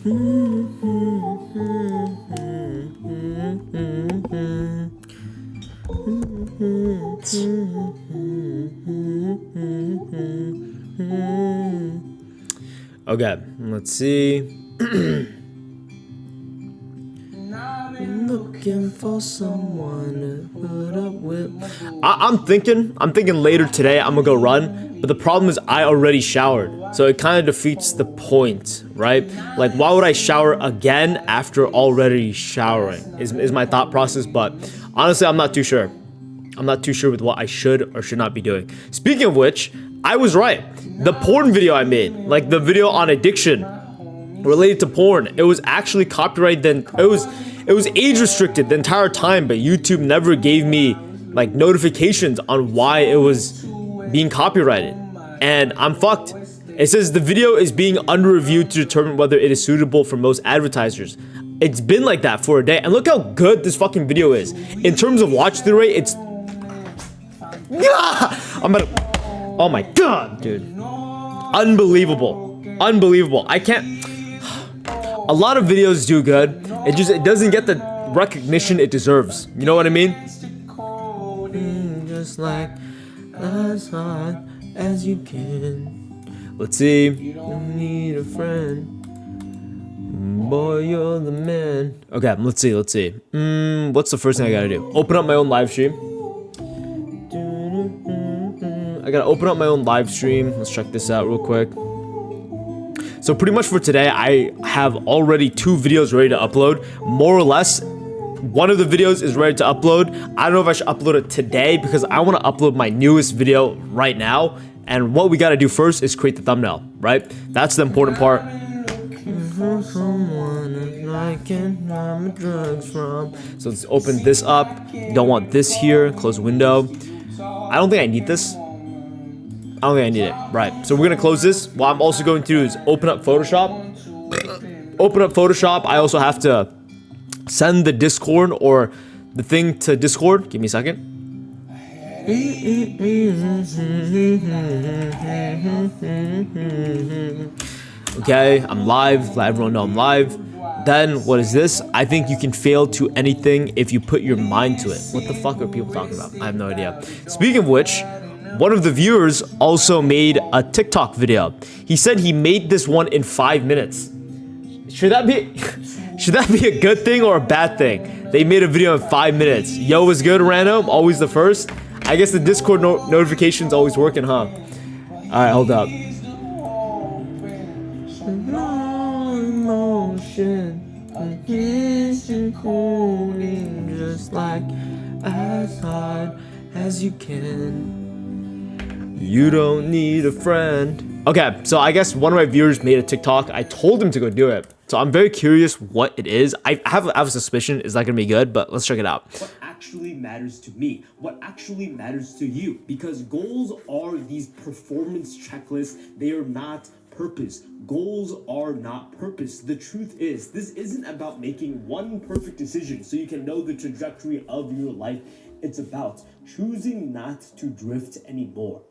Okay, let's see. Looking for someone to put up with. I'm thinking later today I'm gonna go run, but the problem is I already showered, so it kind of defeats the point, right? Like, why would I shower again after already showering? Is my thought process, but honestly, I'm not too sure. I'm not too sure with what I should or should not be doing. Speaking of which, I was right. The porn video I made, like the video on addiction related to porn, it was actually copyrighted. Then it was age restricted the entire time, but YouTube never gave me like notifications on why it was being copyrighted, and I'm fucked. It says the video is being under review to determine whether it is suitable for most advertisers. It's been like that for a day, and look how good this fucking video is. In terms of watch through rate, it's oh my god, dude. Unbelievable. I can't. A lot of videos do good. It doesn't get the recognition it deserves. You know what I mean? Just like as hard as you can. Let's see. You need a friend. Boy, you're the man. Okay, let's see. What's the first thing I gotta do? Open up my own live stream. I gotta open up my own live stream. Let's check this out real quick. So pretty much for today, I have already 2 videos ready to upload. More or less, one of the videos is ready to upload. I don't know if I should upload it today because I want to upload my newest video right now. And what we got to do first is create the thumbnail, right? That's the important part. So let's open this up. Don't want this here. Close window. I don't think I need this. I don't think I need it. Right. So we're going to close this. What I'm also going to do is open up Photoshop. I also have to send the Discord or the thing to Discord. Give me a second. Okay, I'm live. Let everyone know I'm live. Then, what is this? I think you can fail to anything if you put your mind to it. What the fuck are people talking about? I have no idea. Speaking of which, one of the viewers also made a TikTok video. He said he made this one in 5 minutes. Should that be a good thing or a bad thing? They made a video in 5 minutes. Yo, was good, random? Always the first? I guess the Discord notification's always working, huh? Alright, hold up. Just like as hard as you can. You don't need a friend. Okay, so I guess one of my viewers made a TikTok. I told him to go do it. So I'm very curious what it is. I have a suspicion it's not gonna be good, but let's check it out. What actually matters to me? What actually matters to you? Because goals are these performance checklists. They are not purpose. Goals are not purpose. The truth is, this isn't about making one perfect decision so you can know the trajectory of your life. It's about choosing not to drift anymore.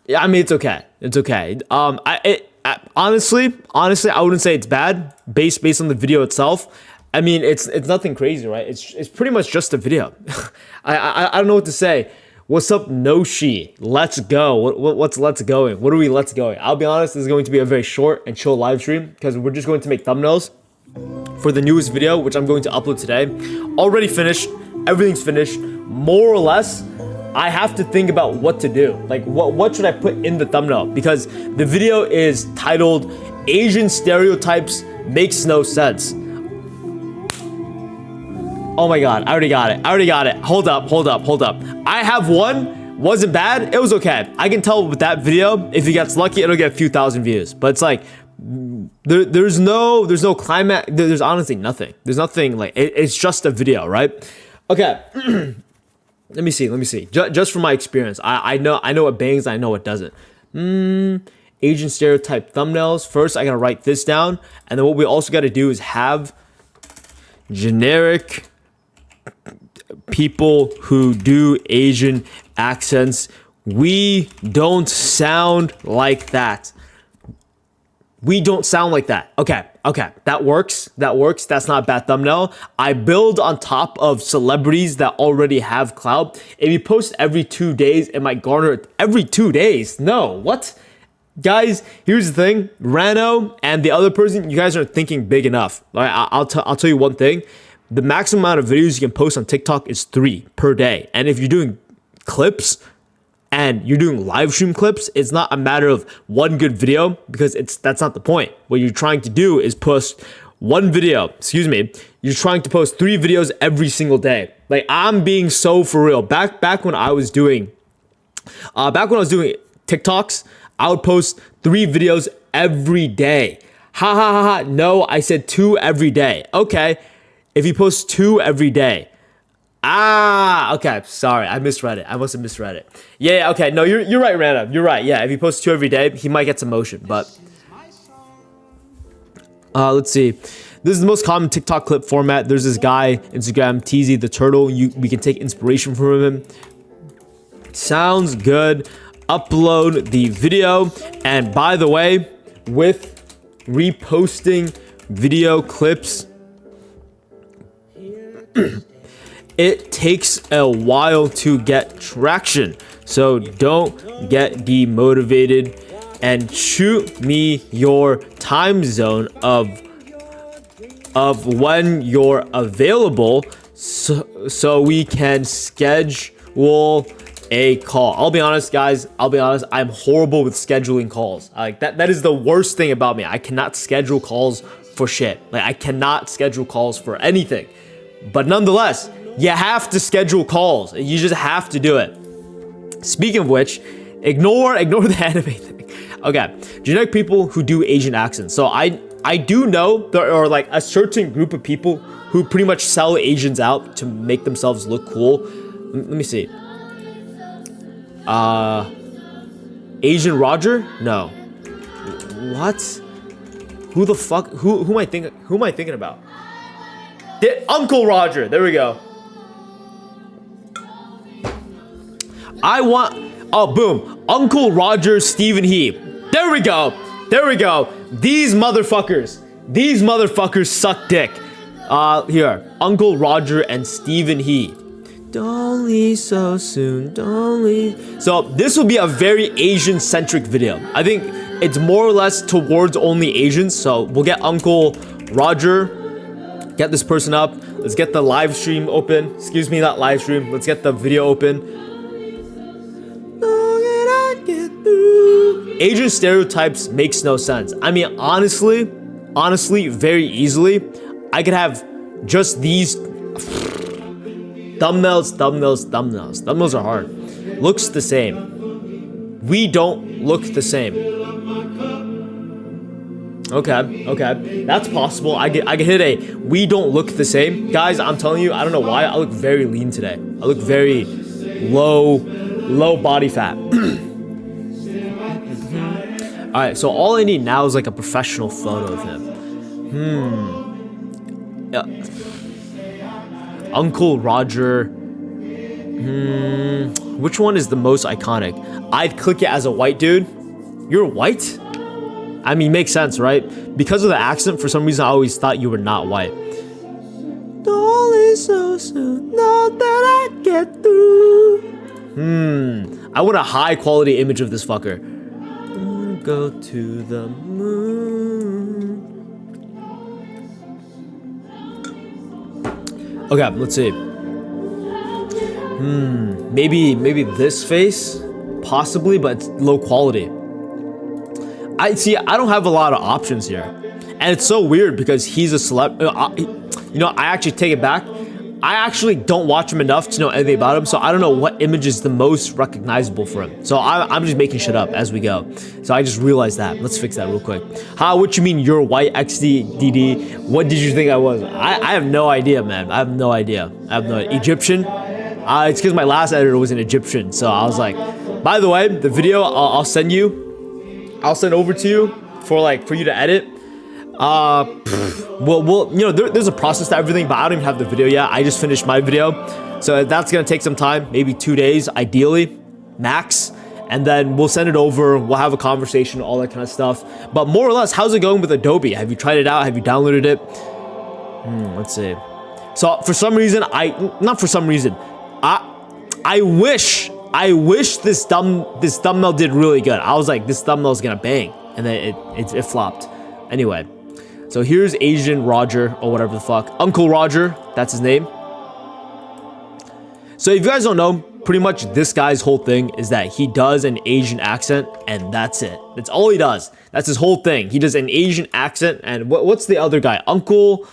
Yeah, I mean, it's okay. It's okay. Honestly, I wouldn't say it's bad based on the video itself. I mean, it's nothing crazy, right? It's pretty much just a video. I don't know what to say. What's up, Noshi? Let's go. What's let's going? What are we let's going? I'll be honest, this is going to be a very short and chill live stream because we're just going to make thumbnails for the newest video, which I'm going to upload today. Already finished. Everything's finished. More or less, I have to think about what to do. Like, what should I put in the thumbnail? Because the video is titled Asian Stereotypes Makes No Sense. Oh my god, I already got it. Hold up. I have one. Wasn't bad. It was okay. I can tell with that video, if he gets lucky, it'll get a few thousand views. But it's like, there's no climax. There's honestly nothing. There's nothing, like, it's just a video, right? Okay. Let me see. Just from my experience, I know what bangs, I know what doesn't. Asian stereotype thumbnails. First, I gotta write this down, and then what we also gotta do is have generic people who do Asian accents. We don't sound like that. Okay, Okay, that works. That works. That's not a bad thumbnail. I build on top of celebrities that already have clout. If you post every 2 days, it might garner every 2 days. No, what? Guys, here's the thing. Rano and the other person, you guys aren't thinking big enough. I'll tell you one thing. The maximum amount of videos you can post on TikTok is 3 per day. And if you're doing clips and you're doing live stream clips, it's not a matter of one good video, because that's not the point. What you're trying to do is post one video, you're trying to post 3 videos every single day. Like, I'm being so for real. Back when I was doing TikToks, I would post 3 videos every day. Ha ha ha ha. No, I said 2 every day. Okay. If you post 2 every day. Okay. Sorry, I misread it. I must have misread it. Yeah, okay. No, you're right, Random. You're right. Yeah, if he posts 2 every day, he might get some motion. But let's see. This is the most common TikTok clip format. There's this guy, Instagram, TZ the Turtle. We can take inspiration from him. Sounds good. Upload the video. And by the way, with reposting video clips, it takes a while to get traction. So don't get demotivated and shoot me your time zone of when you're available, so we can schedule a call. I'll be honest, guys. I'm horrible with scheduling calls. Like that is the worst thing about me. I cannot schedule calls for shit. Like, I cannot schedule calls for anything. But nonetheless, you have to schedule calls. You just have to do it. Speaking of which, ignore the anime thing. Okay, genetic people who do Asian accents. So I do know there are like a certain group of people who pretty much sell Asians out to make themselves look cool. Let me see. Asian Roger? No. What? Who the fuck? Who am I thinking about? Uncle Roger. There we go. Oh, boom. Uncle Roger, Stephen He. There we go. These motherfuckers suck dick. Here. Uncle Roger and Stephen He. Don't leave so soon. Don't leave. So this will be a very Asian-centric video. I think it's more or less towards only Asians. So we'll get Uncle Roger. Get this person up. Let's get the live stream open. Excuse me, not live stream. Let's get the video open. Asian stereotypes makes no sense. I mean, honestly, very easily, I could have just these thumbnails. Thumbnails are hard. Looks the same. We don't look the same. Okay, that's possible. I could hit a we don't look the same. Guys, I'm telling you, I don't know why, I look very lean today. I look very low body fat. Alright, so all I need now is like a professional photo of him. Yeah. Uncle Roger. Which one is the most iconic? I'd click it as a white dude. You're white? I mean, makes sense, right? Because of the accent, for some reason, I always thought you were not white. Darling, so soon, know that I get through. I want a high quality image of this fucker. Go to the moon. Okay, let's see. Maybe this face, possibly, but it's low quality. I don't have a lot of options here, and it's so weird because he's a celeb. I actually take it back. I actually don't watch him enough to know anything about him, so I don't know what image is the most recognizable for him. So I'm just making shit up as we go. So I just realized that. Let's fix that real quick. What you mean you're white, XDDD? What did you think I was? I have no idea, man. I have no idea. Egyptian? It's because my last editor was an Egyptian, so I was like, by the way, the video I'll send over to you for you to edit. There's a process to everything, but I don't even have the video yet. I just finished my video, so that's gonna take some time, maybe 2 days, ideally, max. and then we'll send it over. We'll have a conversation, all that kind of stuff. But more or less, how's it going with Adobe? Have you tried it out? Have you downloaded it? Let's see. So for some reason, I wish this thumbnail did really good. I was like, this thumbnail is gonna bang, and then it flopped. Anyway, so here's Asian Roger, or whatever the fuck, Uncle Roger. That's his name. So if you guys don't know, pretty much this guy's whole thing is that he does an Asian accent, and that's it. That's all he does. That's his whole thing. He does an Asian accent, and what's the other guy? Uncle,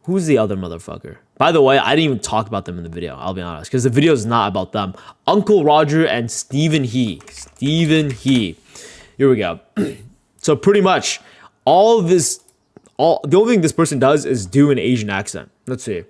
who's the other motherfucker? By the way, I didn't even talk about them in the video, I'll be honest, because the video is not about them. Uncle Roger and Stephen He. Stephen He. Here we go. So pretty much, the only thing this person does is do an Asian accent. Let's see.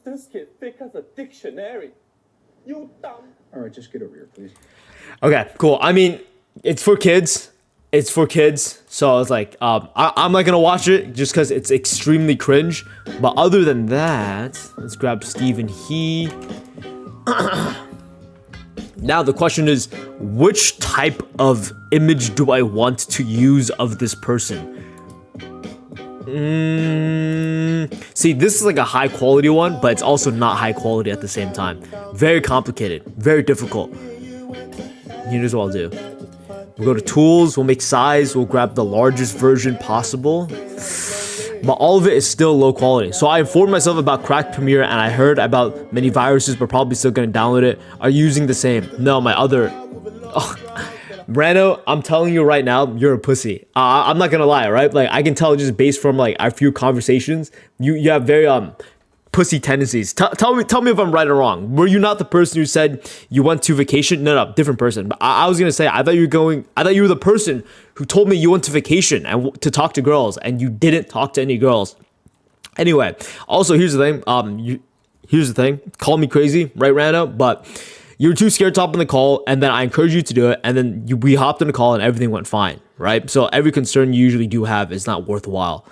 This kid thick as a dictionary. You dumb. All right, just get over here, please. Okay, cool. I mean, it's for kids. It's for kids. So I was like, I'm not gonna watch it just because it's extremely cringe. But other than that, let's grab Stephen He. Now the question is, which type of image do I want to use of this person? See, this is like a high quality one, but it's also not high quality at the same time. Very complicated, very difficult. Here's what I'll do. We'll go to tools, we'll make size, we'll grab the largest version possible. But all of it is still low quality. So I informed myself about cracked Premiere, and I heard about many viruses, but probably still gonna download it. Are you using the same? No, my other... Oh. Brando, I'm telling you right now, you're a pussy. I'm not gonna lie, right? Like, I can tell just based from like our few conversations, you have very pussy tendencies. Tell me if I'm right or wrong. Were you not the person who said you went to vacation? No, different person. But I was gonna say, I thought you were the person who told me you went to vacation and to talk to girls, and you didn't talk to any girls. Anyway, also here's the thing. Call me crazy, right, Rando? But you were too scared to hop on the call, and then I encouraged you to do it, and then we hopped on the call, and everything went fine, right? So every concern you usually do have is not worthwhile.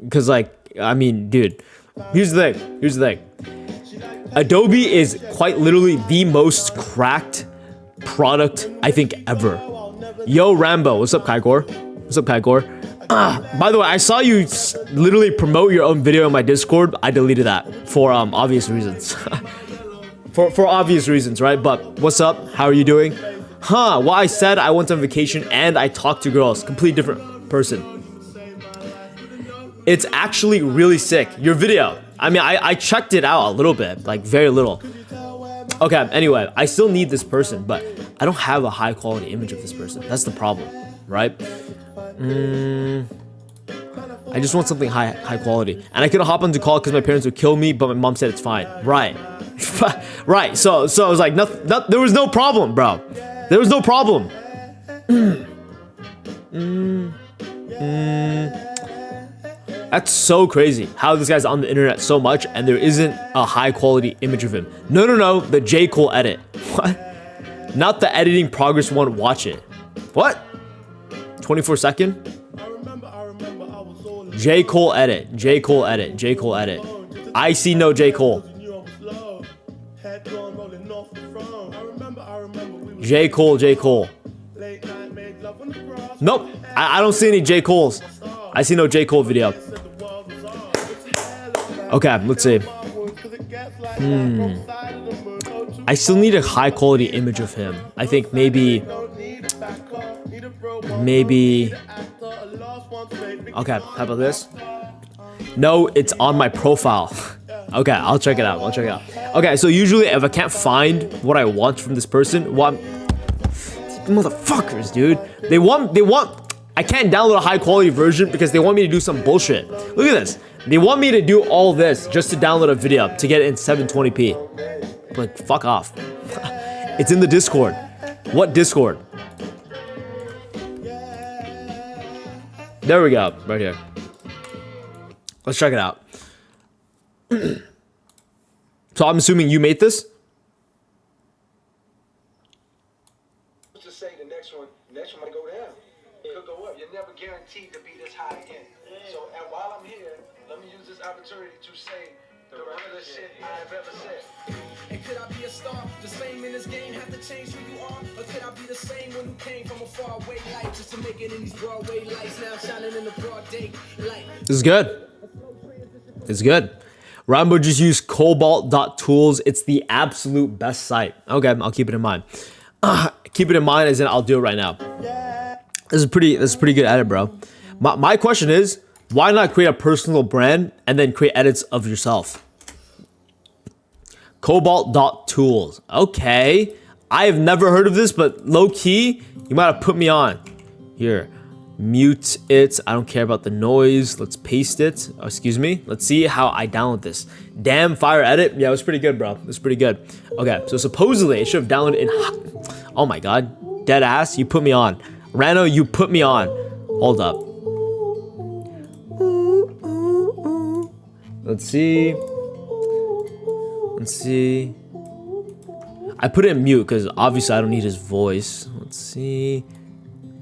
Because, like, I mean, dude, here's the thing. Adobe is quite literally the most cracked product, I think, ever. Yo, Rambo. What's up, Kaigor? What's up, Kaigor? By the way, I saw you literally promote your own video in my Discord. I deleted that for obvious reasons. For obvious reasons, right? But what's up? How are you doing? Well, I said I went on vacation and I talked to girls. Completely different person. It's actually really sick. Your video. I mean, I checked it out a little bit, like very little. Okay, anyway, I still need this person, but I don't have a high quality image of this person. That's the problem, right? I just want something high quality. And I couldn't hop onto call because my parents would kill me, but my mom said it's fine. Right. Right. So I was like, there was no problem, bro. There was no problem. That's so crazy how this guy's on the internet so much and there isn't a high quality image of him. No, the J. Cole edit. What? Not the editing progress one, watch it. What? 24-second? J. Cole edit. J. Cole edit. J. Cole edit. I see no J. Cole. J. Cole, J. Cole. Nope. I don't see any J. Coles. I see no J. Cole video. Okay, let's see. I still need a high quality image of him. I think maybe. Okay, how about this? No, it's on my profile. Okay, I'll check it out. Okay, so usually if I can't find what I want from this person, motherfuckers, dude. They want. I can't download a high quality version because they want me to do some bullshit. Look at this. They want me to do all this just to download a video to get it in 720p. Like, fuck off. It's in the Discord. What Discord? There we go, right here. Let's check it out. So I'm assuming you made this? Just say the next one might go down. It could go up. opportunity to say the realest shit I've ever said. And could I be a star? The same in this game have to change who you are? Or could I be the same one who came from a far away light just to make it in these Broadway lights now shining in the broad day light? This is good. It's good. Rambo just used cobalt.tools. It's the absolute best site. Okay, I'll keep it in mind. Keep it in mind as in I'll do it right now. This is pretty good edit, bro. My question is, why not create a personal brand and then create edits of yourself? Cobalt.tools. Okay. I have never heard of this, but low key, you might have put me on. Here. Mute it. I don't care about the noise. Let's paste it. Oh, excuse me. Let's see how I download this. Damn fire edit. Yeah, it was pretty good, bro. It was pretty good. Okay, so supposedly it should have downloaded in. Oh my god. Dead ass. You put me on. Rano, you put me on. Hold up. Let's see. Let's see. I put it in mute because obviously I don't need his voice. Let's see.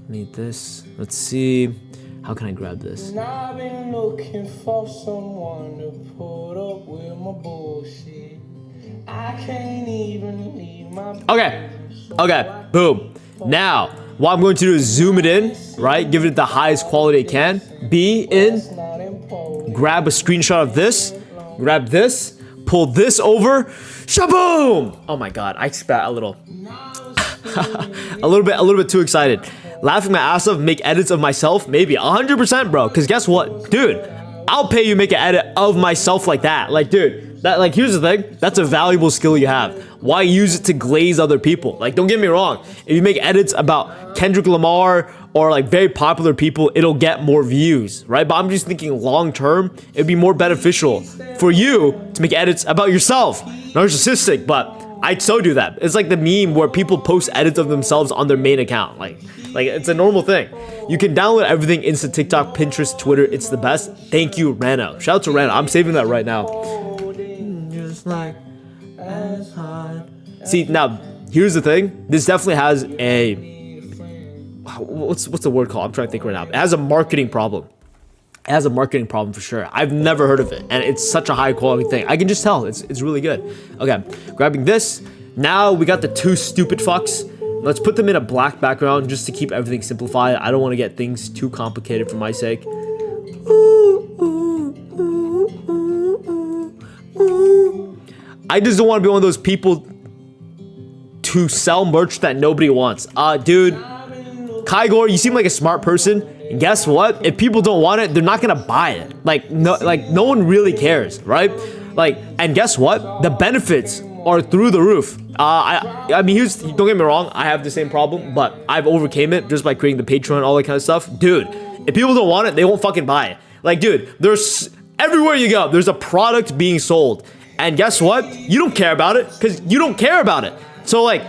Need this. Let's see. How can I grab this? I've been looking for someone to put up with my bullshit. I can't even leave my. Okay. Okay. Boom. Now, what I'm going to do is zoom it in, right? Give it the highest quality it can. Be in. Grab a screenshot of this. Grab this. Pull this over. Shaboom! Oh my god, I spat a little. a little bit too excited. Laughing my ass off, make edits of myself, maybe 100%, bro. Cause guess what, dude? I'll pay you make an edit of myself like that. Like, dude, that like here's the thing. That's a valuable skill you have. Why use it to glaze other people? Like, don't get me wrong. If you make edits about Kendrick Lamar or like very popular people, it'll get more views, right? But I'm just thinking long term, it'd be more beneficial for you to make edits about yourself. Narcissistic, but I'd so do that. It's like the meme where people post edits of themselves on their main account. Like it's a normal thing. You can download everything Insta, TikTok, Pinterest, Twitter. It's the best. Thank you, Rano. Shout out to Rano. I'm saving that right now. Just like as hard. See, now, here's the thing. This definitely has a... What's the word called? I'm trying to think right now. It has a marketing problem. It has a marketing problem for sure. I've never heard of it, and it's such a high quality thing. I can just tell. It's really good. Okay, grabbing this. Now we got the two stupid fucks. Let's put them in a black background just to keep everything simplified. I don't want to get things too complicated for my sake. I just don't want to be one of those people to sell merch that nobody wants. Dude, Kaigor, you seem like a smart person. And guess what? If people don't want it, they're not gonna buy it. No one really cares, right? And guess what? The benefits are through the roof. I mean, don't get me wrong. I have the same problem, but I've overcame it just by creating the Patreon and all that kind of stuff. Dude, if people don't want it, they won't fucking buy it. Like, dude, there's everywhere you go, there's a product being sold. And guess what? You don't care about it because you don't care about it. So like,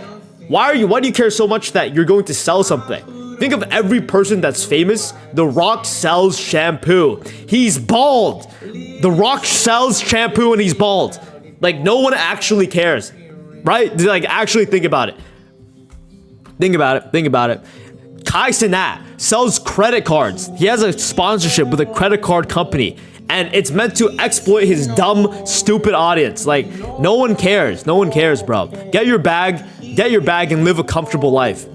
why do you care so much that you're going to sell something? Think of every person that's famous. The Rock sells shampoo. He's bald. The Rock sells shampoo and he's bald. Like, no one actually cares, right? Like, actually think about it. Think about it. Kai Cenat sells credit cards. He has a sponsorship with a credit card company, and it's meant to exploit his dumb, stupid audience. Like, no one cares. No one cares, bro. Get your bag, and live a comfortable life.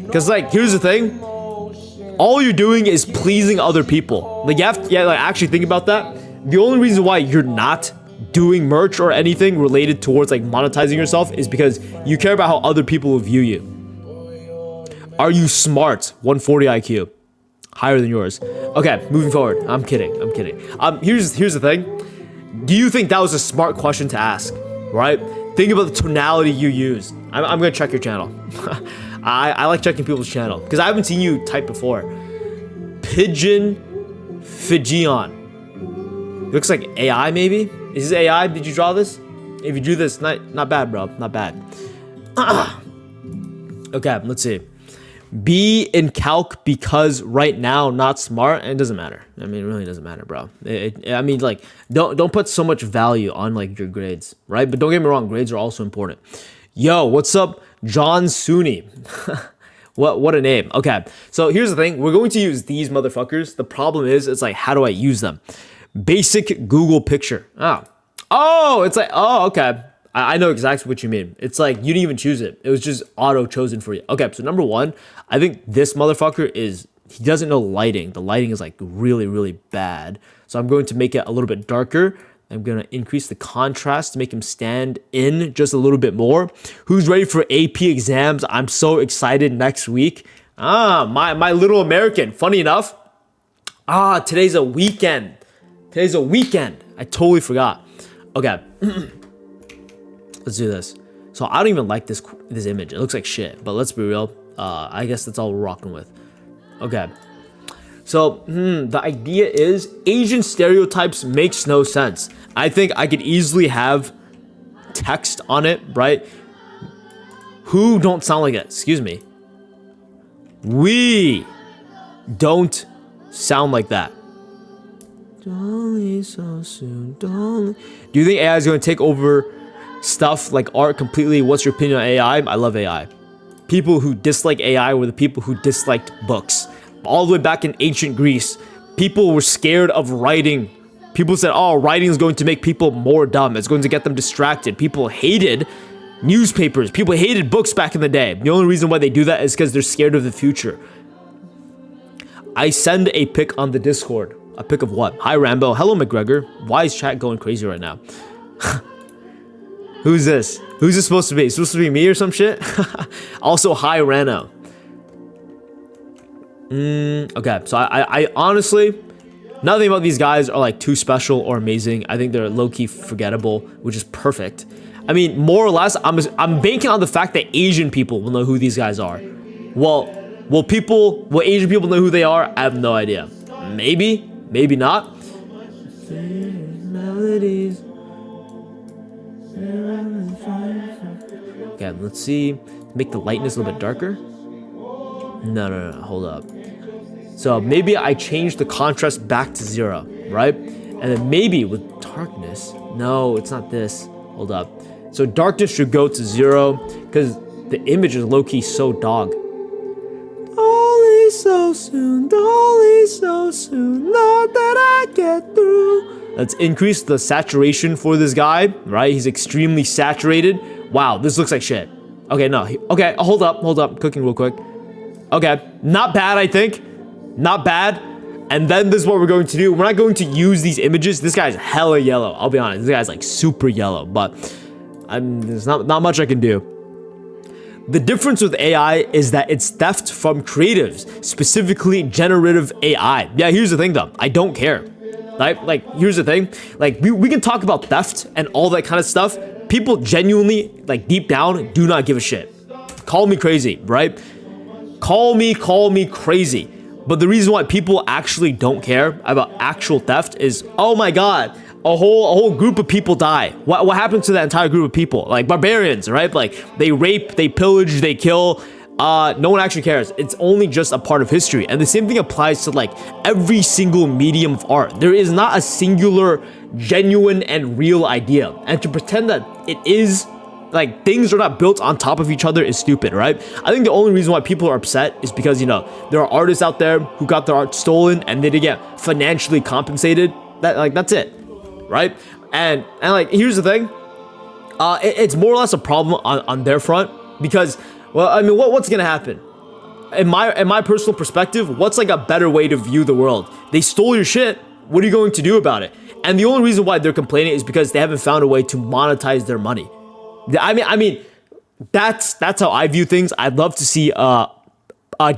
Because, like, here's the thing. All you're doing is pleasing other people. Like, actually think about that. The only reason why you're not doing merch or anything related towards, like, monetizing yourself is because you care about how other people will view you. Are you smart? 140 IQ. Higher than yours. Okay, moving forward. I'm kidding. Here's the thing. Do you think that was a smart question to ask? Right? Think about the tonality you use. I'm gonna check your channel. I like checking people's channel because I haven't seen you type before. Pigeon Fijion. Looks like AI, maybe? Is this AI? Did you draw this? If you drew this, not bad, bro. Not bad. Okay, let's see. Be in calc because right now not smart, and it doesn't matter. I mean, it really doesn't matter, bro. I mean, like, don't put so much value on like your grades, right? But don't get me wrong, grades are also important. Yo, what's up, John Suni? What a name. Okay, so here's the thing. We're going to use these motherfuckers. The problem is, it's like, how do I use them? Basic Google picture. Oh, it's like, oh, okay. I know exactly what you mean. It's like you didn't even choose it. It was just auto chosen for you. Okay, so number one, I think this motherfucker he doesn't know lighting. The lighting is like really, really bad. So I'm going to make it a little bit darker. I'm going to increase the contrast to make him stand in just a little bit more. Who's ready for AP exams? I'm so excited next week. My little American. Funny enough, today's a weekend. I totally forgot. Okay. Let's do this. So I don't even like this image. It looks like shit, but let's be real. I guess that's all we're rocking with. Okay. So the idea is Asian stereotypes makes no sense. I think I could easily have text on it, right? Who don't sound like it? Excuse me. We don't sound like that. Don't so soon. Don't. Do you think AI is going to take over stuff like art completely? What's your opinion on AI? I love AI. People who dislike AI were the people who disliked books. All the way back in ancient Greece, people were scared of writing. People said, oh, writing is going to make people more dumb. It's going to get them distracted. People hated newspapers. People hated books back in the day. The only reason why they do that is because they're scared of the future. I send a pic on the Discord. A pic of what? Hi, Rambo. Hello, McGregor. Why is chat going crazy right now? Who's this? Who's this supposed to be? It's supposed to be me or some shit? Also, hi, Rano. Okay, so I honestly, nothing about these guys are like too special or amazing. I think they're low-key forgettable, which is perfect. I mean, more or less, I'm banking on the fact that Asian people will know who these guys are. Well, will Asian people know who they are? I have no idea. Maybe, maybe not. Melodies. Okay, let's see. Make the lightness a little bit darker. No, hold up. So maybe I change the contrast back to 0, right? And then maybe with darkness, no, it's not this. Hold up. So darkness should go to 0 because the image is low-key so dog. Only so soon, know that I get through. Let's increase the saturation for this guy, right? He's extremely saturated. Wow, this looks like shit. Okay, no. Okay, hold up. Cooking real quick. Okay, not bad, I think. Not bad. And then this is what we're going to do. We're not going to use these images. This guy's hella yellow. I'll be honest. This guy's like super yellow, but there's not much I can do. The difference with AI is that it's theft from creatives, specifically generative AI. Yeah, here's the thing though. I don't care. Like here's the thing. Like we can talk about theft and all that kind of stuff. People genuinely, like deep down, do not give a shit. Call me crazy, right? Call me crazy. But the reason why people actually don't care about actual theft is, oh my god, a whole group of people die. What happened to that entire group of people? Like barbarians, right? Like they rape, they pillage, they kill. No one actually cares. It's only just a part of history. And the same thing applies to like every single medium of art. There is not a singular, genuine and real idea. And to pretend that it is, like, things are not built on top of each other is stupid, right? I think the only reason why people are upset is because, you know, there are artists out there who got their art stolen and they didn't get financially compensated. That's it, right? And like, here's the thing. It's more or less a problem on their front because, well, I mean, what's gonna happen? In my personal perspective, what's like a better way to view the world? They stole your shit. What are you going to do about it? And the only reason why they're complaining is because they haven't found a way to monetize their money. I mean, that's how I view things. I'd love to see a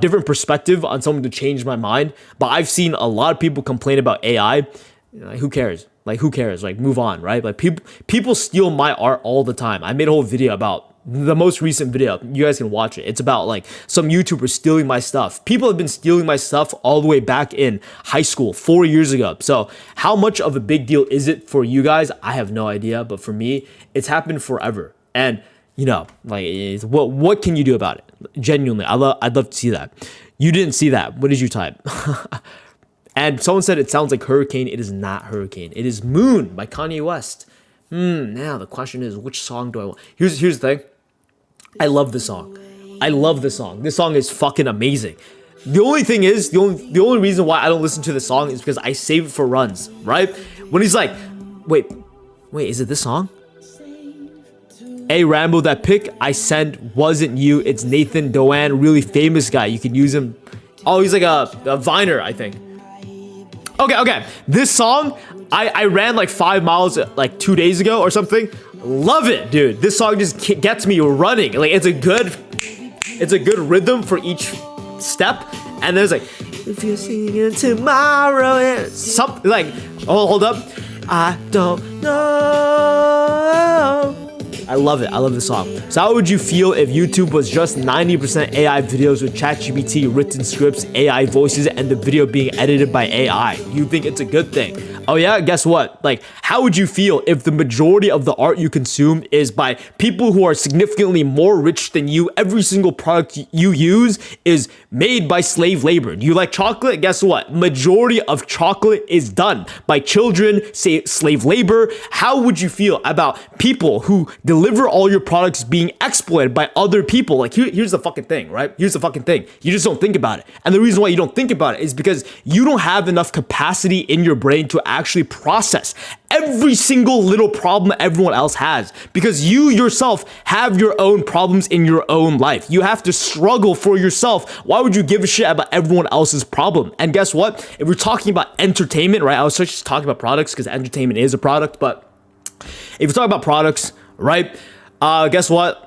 different perspective on someone to change my mind. But I've seen a lot of people complain about AI. Like, who cares? Like, who cares? Like, move on, right? Like, people steal my art all the time. I made a whole video about the most recent video. You guys can watch it. It's about like some YouTubers stealing my stuff. People have been stealing my stuff all the way back in high school 4 years ago. So how much of a big deal is it for you guys? I have no idea. But for me, it's happened forever. And, you know, like, what can you do about it? Genuinely, I'd love to see that. You didn't see that. What did you type? And someone said it sounds like Hurricane. It is not Hurricane. It is Moon by Kanye West. Now the question is, which song do I want? Here's the thing. I love this song. I love this song. This song is fucking amazing. The only thing is, the only reason why I don't listen to the song is because I save it for runs, right? When he's like, wait, is it this song? Hey Rambo, that pic I sent wasn't you, it's Nathan Doan, really famous guy. You can use him. Oh, he's like a Viner, I think. Okay. This song, I ran like 5 miles like 2 days ago or something. Love it, dude. This song just gets me running. Like it's a good rhythm for each step. And there's like, if you're singing tomorrow, it's something like, oh, hold up. I don't know. I love it. I love the song. So how would you feel if YouTube was just 90% AI videos with ChatGPT, written scripts, AI voices, and the video being edited by AI? You think it's a good thing? Oh yeah, guess what? Like, how would you feel if the majority of the art you consume is by people who are significantly more rich than you? Every single product you use is made by slave labor. Do you like chocolate? Guess what? Majority of chocolate is done by children, say slave labor. How would you feel about people who deliver all your products being exploited by other people? Like here's the fucking thing, right? Here's the fucking thing. You just don't think about it. And the reason why you don't think about it is because you don't have enough capacity in your brain to actually process every single little problem everyone else has, because you yourself have your own problems in your own life. You have to struggle for yourself. Why would you give a shit about everyone else's problem? And guess what? If we're talking about entertainment, right? I was just talking about products because entertainment is a product, but if you're talking about products, right? Guess what?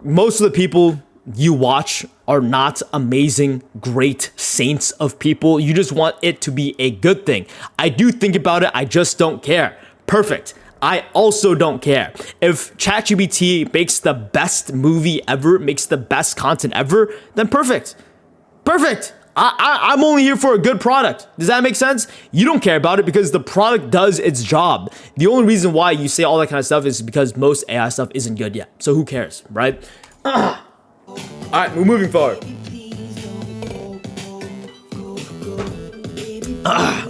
Most of the people you watch are not amazing, great saints of people. You just want it to be a good thing. I do think about it. I just don't care. Perfect. I also don't care. If ChatGPT makes the best movie ever, makes the best content ever, then perfect. Perfect. I'm only here for a good product. Does that make sense? You don't care about it because the product does its job. The only reason why you say all that kind of stuff is because most AI stuff isn't good yet. So who cares, right? All right, we're moving forward.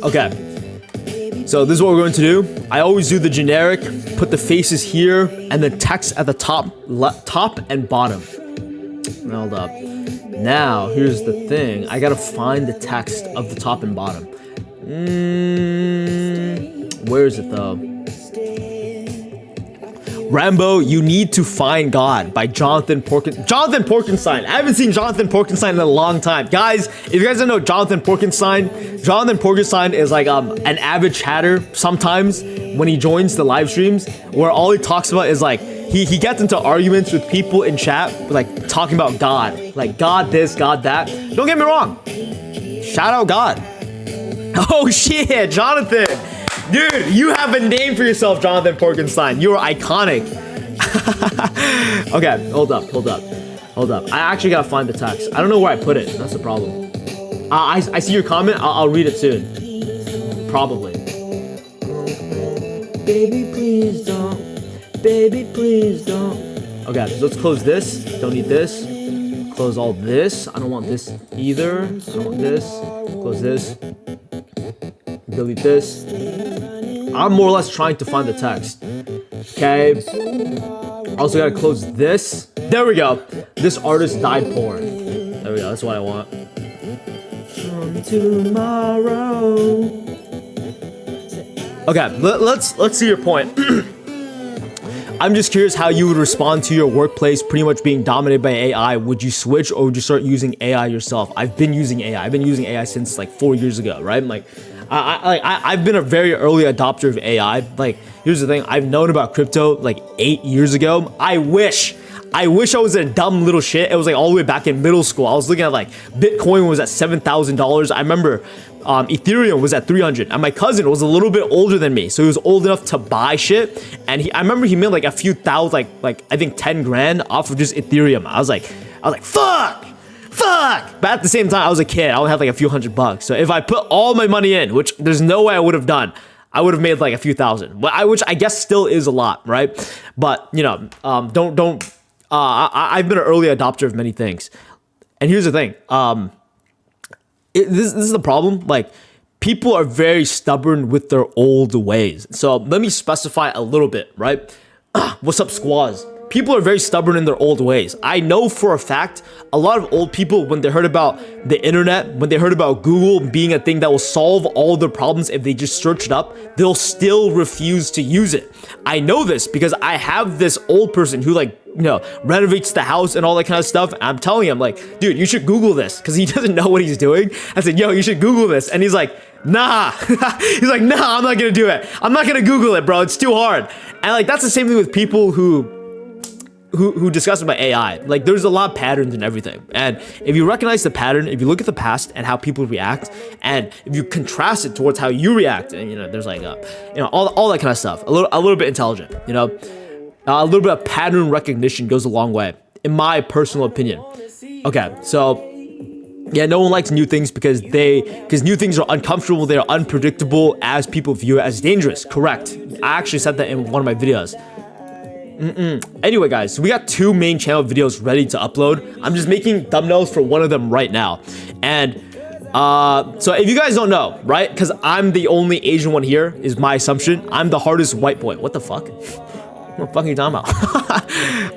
Okay. So this is what we're going to do. I always do the generic, put the faces here, and the text at the top and bottom. Hold up. Now, here's the thing. I gotta find the text of the top and bottom. Where is it though? Rambo, You Need to Find God by Jonathan Porkenstein. I haven't seen Jonathan Porkenstein in a long time. Guys, if you guys don't know Jonathan Porkenstein is like an avid chatter sometimes when he joins the live streams, where all he talks about is like, he gets into arguments with people in chat, like talking about God. Like God this, God that. Don't get me wrong. Shout out God. Oh shit, Jonathan. Dude, you have a name for yourself, Jonathan Porkenstein. You're iconic. Okay, hold up. I actually gotta find the text. I don't know where I put it. That's the problem. I see your comment. I'll read it soon. Probably. Baby, please don't. Baby, please don't. Okay, so let's close this. Don't need this. Close all this. I don't want this either. I don't want this. Close this. Delete this. I'm more or less trying to find the text. Okay. Also gotta close this. There we go. This artist died poor. There we go. That's what I want. Tomorrow. Okay, let's see your point. I'm just curious how you would respond to your workplace pretty much being dominated by AI. Would you switch or would you start using AI yourself? I've been using AI. I've been using AI since like 4 years ago, right? Like, I've been a very early adopter of AI. Like, here's the thing. I've known about crypto like 8 years ago. I wish I was a dumb little shit. It was like all the way back in middle school. I was looking at like Bitcoin was at $7,000. I remember Ethereum was at 300, and my cousin was a little bit older than me, so he was old enough to buy shit. And I remember he made like a few thousand, like I think 10 grand off of just Ethereum. I was like, fuck. But at the same time, I was a kid. I only had like a few $100. So if I put all my money in, which there's no way I would have done, I would have made like a few thousand, which I guess still is a lot, right? But you know, I've been an early adopter of many things. And here's the thing. This is the problem. Like, people are very stubborn with their old ways. So let me specify a little bit, right? What's up, squaws? people are very stubborn in their old ways. I know for a fact a lot of old people, when they heard about the internet, when they heard about Google being a thing that will solve all their problems if they just search it up, they'll still refuse to use it. I know this because I have this old person who, like, you know, renovates the house and all that kind of stuff. And I'm telling him, like, dude, you should Google this, because he doesn't know what he's doing. I said, yo, you should Google this. And he's like, nah. He's like, nah, I'm not gonna do it. I'm not gonna Google it, bro. It's too hard. And like, that's the same thing with people who discuss about AI. Like, there's a lot of patterns and everything. And if you recognize the pattern, if you look at the past and how people react, and if you contrast it towards how you react, and, you know, there's like, you know, all that kind of stuff. A little bit intelligent, you know, a little bit of pattern recognition goes a long way, in my personal opinion. Okay, so yeah, no one likes new things because new things are uncomfortable, they're unpredictable, as people view it as dangerous. Correct. I actually said that in one of my videos. Anyway, guys, so we got 2 main channel videos ready to upload. I'm just making thumbnails for one of them right now. And so if you guys don't know, right, because I'm the only Asian one here, is my assumption. I'm the hardest white boy. What the fuck? What the fuck are you talking about?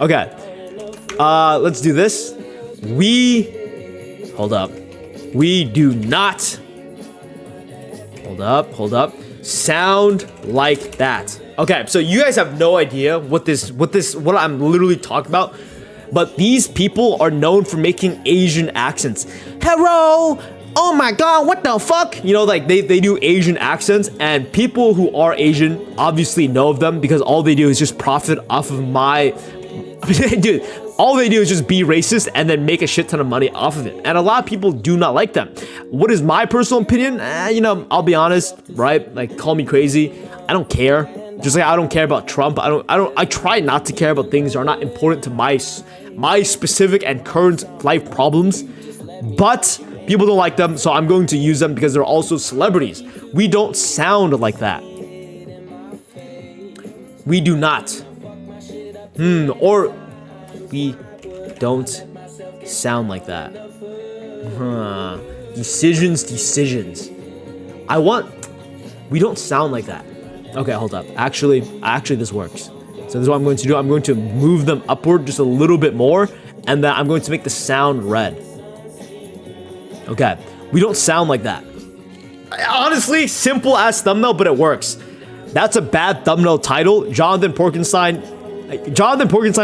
Okay, let's do this. Hold up. We do not, hold up, sound like that. Okay, so you guys have no idea what I'm literally talking about, but these people are known for making Asian accents. Hello, oh my god, what the fuck? You know, like, they do Asian accents, and people who are Asian obviously know of them because all they do is just profit off of my, dude, all they do is just be racist and then make a shit ton of money off of it. And a lot of people do not like them. What is my personal opinion? You know, I'll be honest, right? Like, call me crazy. I don't care. Just like I don't care about Trump. I try not to care about things that are not important to my specific and current life problems. But people don't like them, so I'm going to use them because they're also celebrities. We don't sound like that. We do not. Or we don't sound like that. Decisions. We don't sound like that. Okay, hold up. Actually, this works. So this is what I'm going to do. I'm going to move them upward just a little bit more, and then I'm going to make the sound red. Okay, we don't sound like that. Honestly, simple ass thumbnail, but it works. That's a bad thumbnail title. Jonathan Porkenstein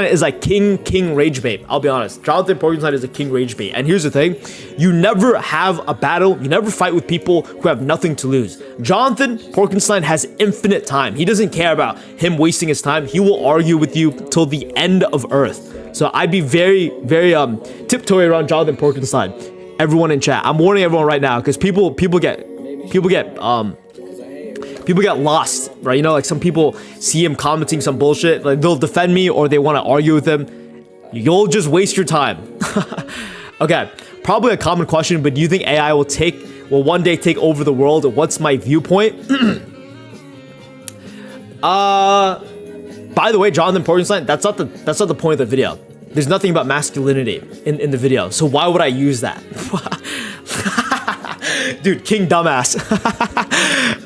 is like king rage bait. I'll be honest. Jonathan Porkenstein is a king rage bait. And here's the thing. You never have a battle. You never fight with people who have nothing to lose. Jonathan Porkenstein has infinite time. He doesn't care about him wasting his time. He will argue with you till the end of Earth. So I'd be very tiptoeing around Jonathan Porkenstein. Everyone in chat. I'm warning everyone right now because people get lost, right? You know, like, some people see him commenting some bullshit, like, they'll defend me or they want to argue with him. You'll just waste your time. Okay, probably a common question, but do you think AI will one day take over the world? What's my viewpoint? By the way, Jonathan Porkenstein, that's not the point of the video. There's nothing about masculinity in the video, so why would I use that? Dude, king dumbass.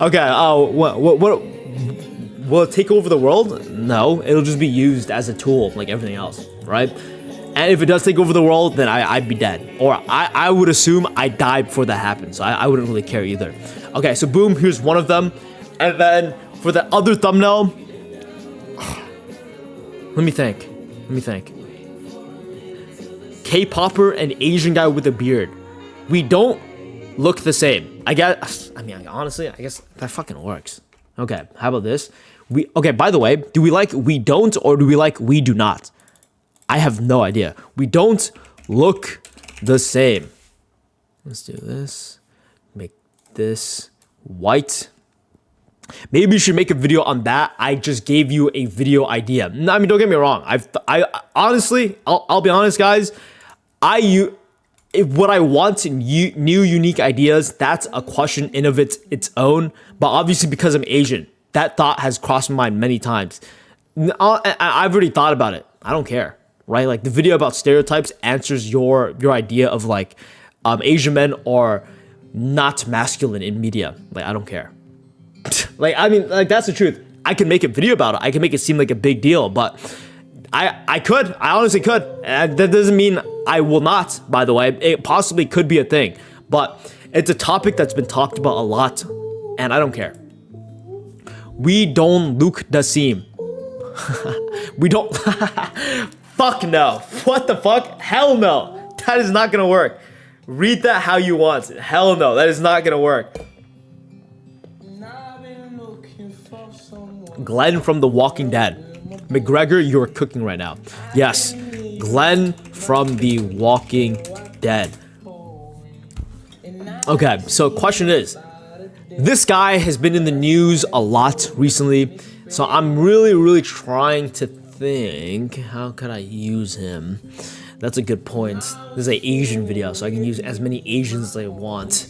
Okay, what will it take over the world? No, it'll just be used as a tool like everything else, right? And if it does take over the world, then I'd be dead. Or I would assume I died before that happened, so I wouldn't really care either. Okay, so boom, here's one of them. And then for the other thumbnail, let me think. K-popper and Asian guy with a beard. We don't look the same. Honestly, I guess that fucking works. Okay, how about this? Okay, by the way, do we like we don't or do we like we do not? I have no idea. We don't look the same. Let's do this. Make this white. Maybe you should make a video on that. I just gave you a video idea. No, I mean, don't get me wrong. I honestly, I'll be honest, guys. What I want new unique ideas, that's a question in of its own. But obviously, because I'm Asian, that thought has crossed my mind many times. I've already thought about it. I don't care, right? Like, the video about stereotypes answers your idea of like Asian men are not masculine in media. Like, I don't care. Like, I mean, like, that's the truth. I can make a video about it. I can make it seem like a big deal, but I could. I honestly could. And that doesn't mean I will not, by the way. It possibly could be a thing. But it's a topic that's been talked about a lot. And I don't care. We don't look the same. We don't. Fuck no. What the fuck? Hell no. That is not gonna work. Read that how you want. Hell no. That is not gonna work. Glenn from The Walking Dead. McGregor, you're cooking right now. Yes. Glenn from The Walking Dead. Okay, so question is, this guy has been in the news a lot recently, so I'm really trying to think, how can I use him? That's a good point. This is an Asian video, so I can use as many Asians as I want.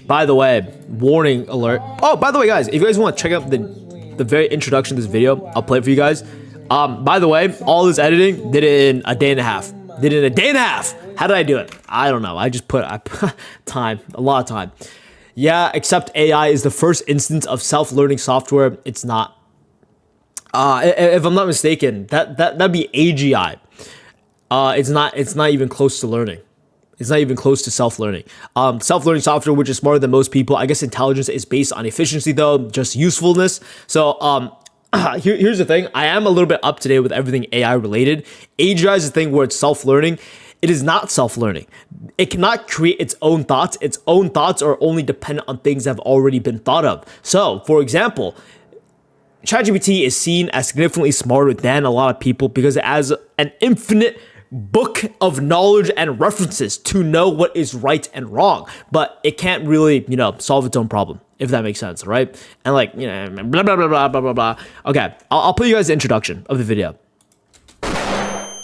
By the way, warning alert. Oh, by the way, guys, if you guys want to check out the very introduction to this video, I'll play it for you guys. By the way, all this editing, did it in a day and a half. How did I do it? I don't know. I put time, a lot of time. Yeah, except AI is the first instance of self-learning software. It's not. If I'm not mistaken, that'd be AGI. It's not even close to learning. It's not even close to self-learning. Self-learning software, which is smarter than most people. I guess intelligence is based on efficiency, though, just usefulness. So here's the thing. I am a little bit up to date with everything AI related. AGI is the thing where it's self-learning. It is not self-learning. It cannot create its own thoughts. Its own thoughts are only dependent on things that have already been thought of. So, for example, ChatGPT is seen as significantly smarter than a lot of people because it has an infinite book of knowledge and references to know what is right and wrong, but it can't really, solve its own problem, if that makes sense, right? And blah, blah, blah, blah, blah, blah, blah. Okay, I'll put you guys the introduction of the video.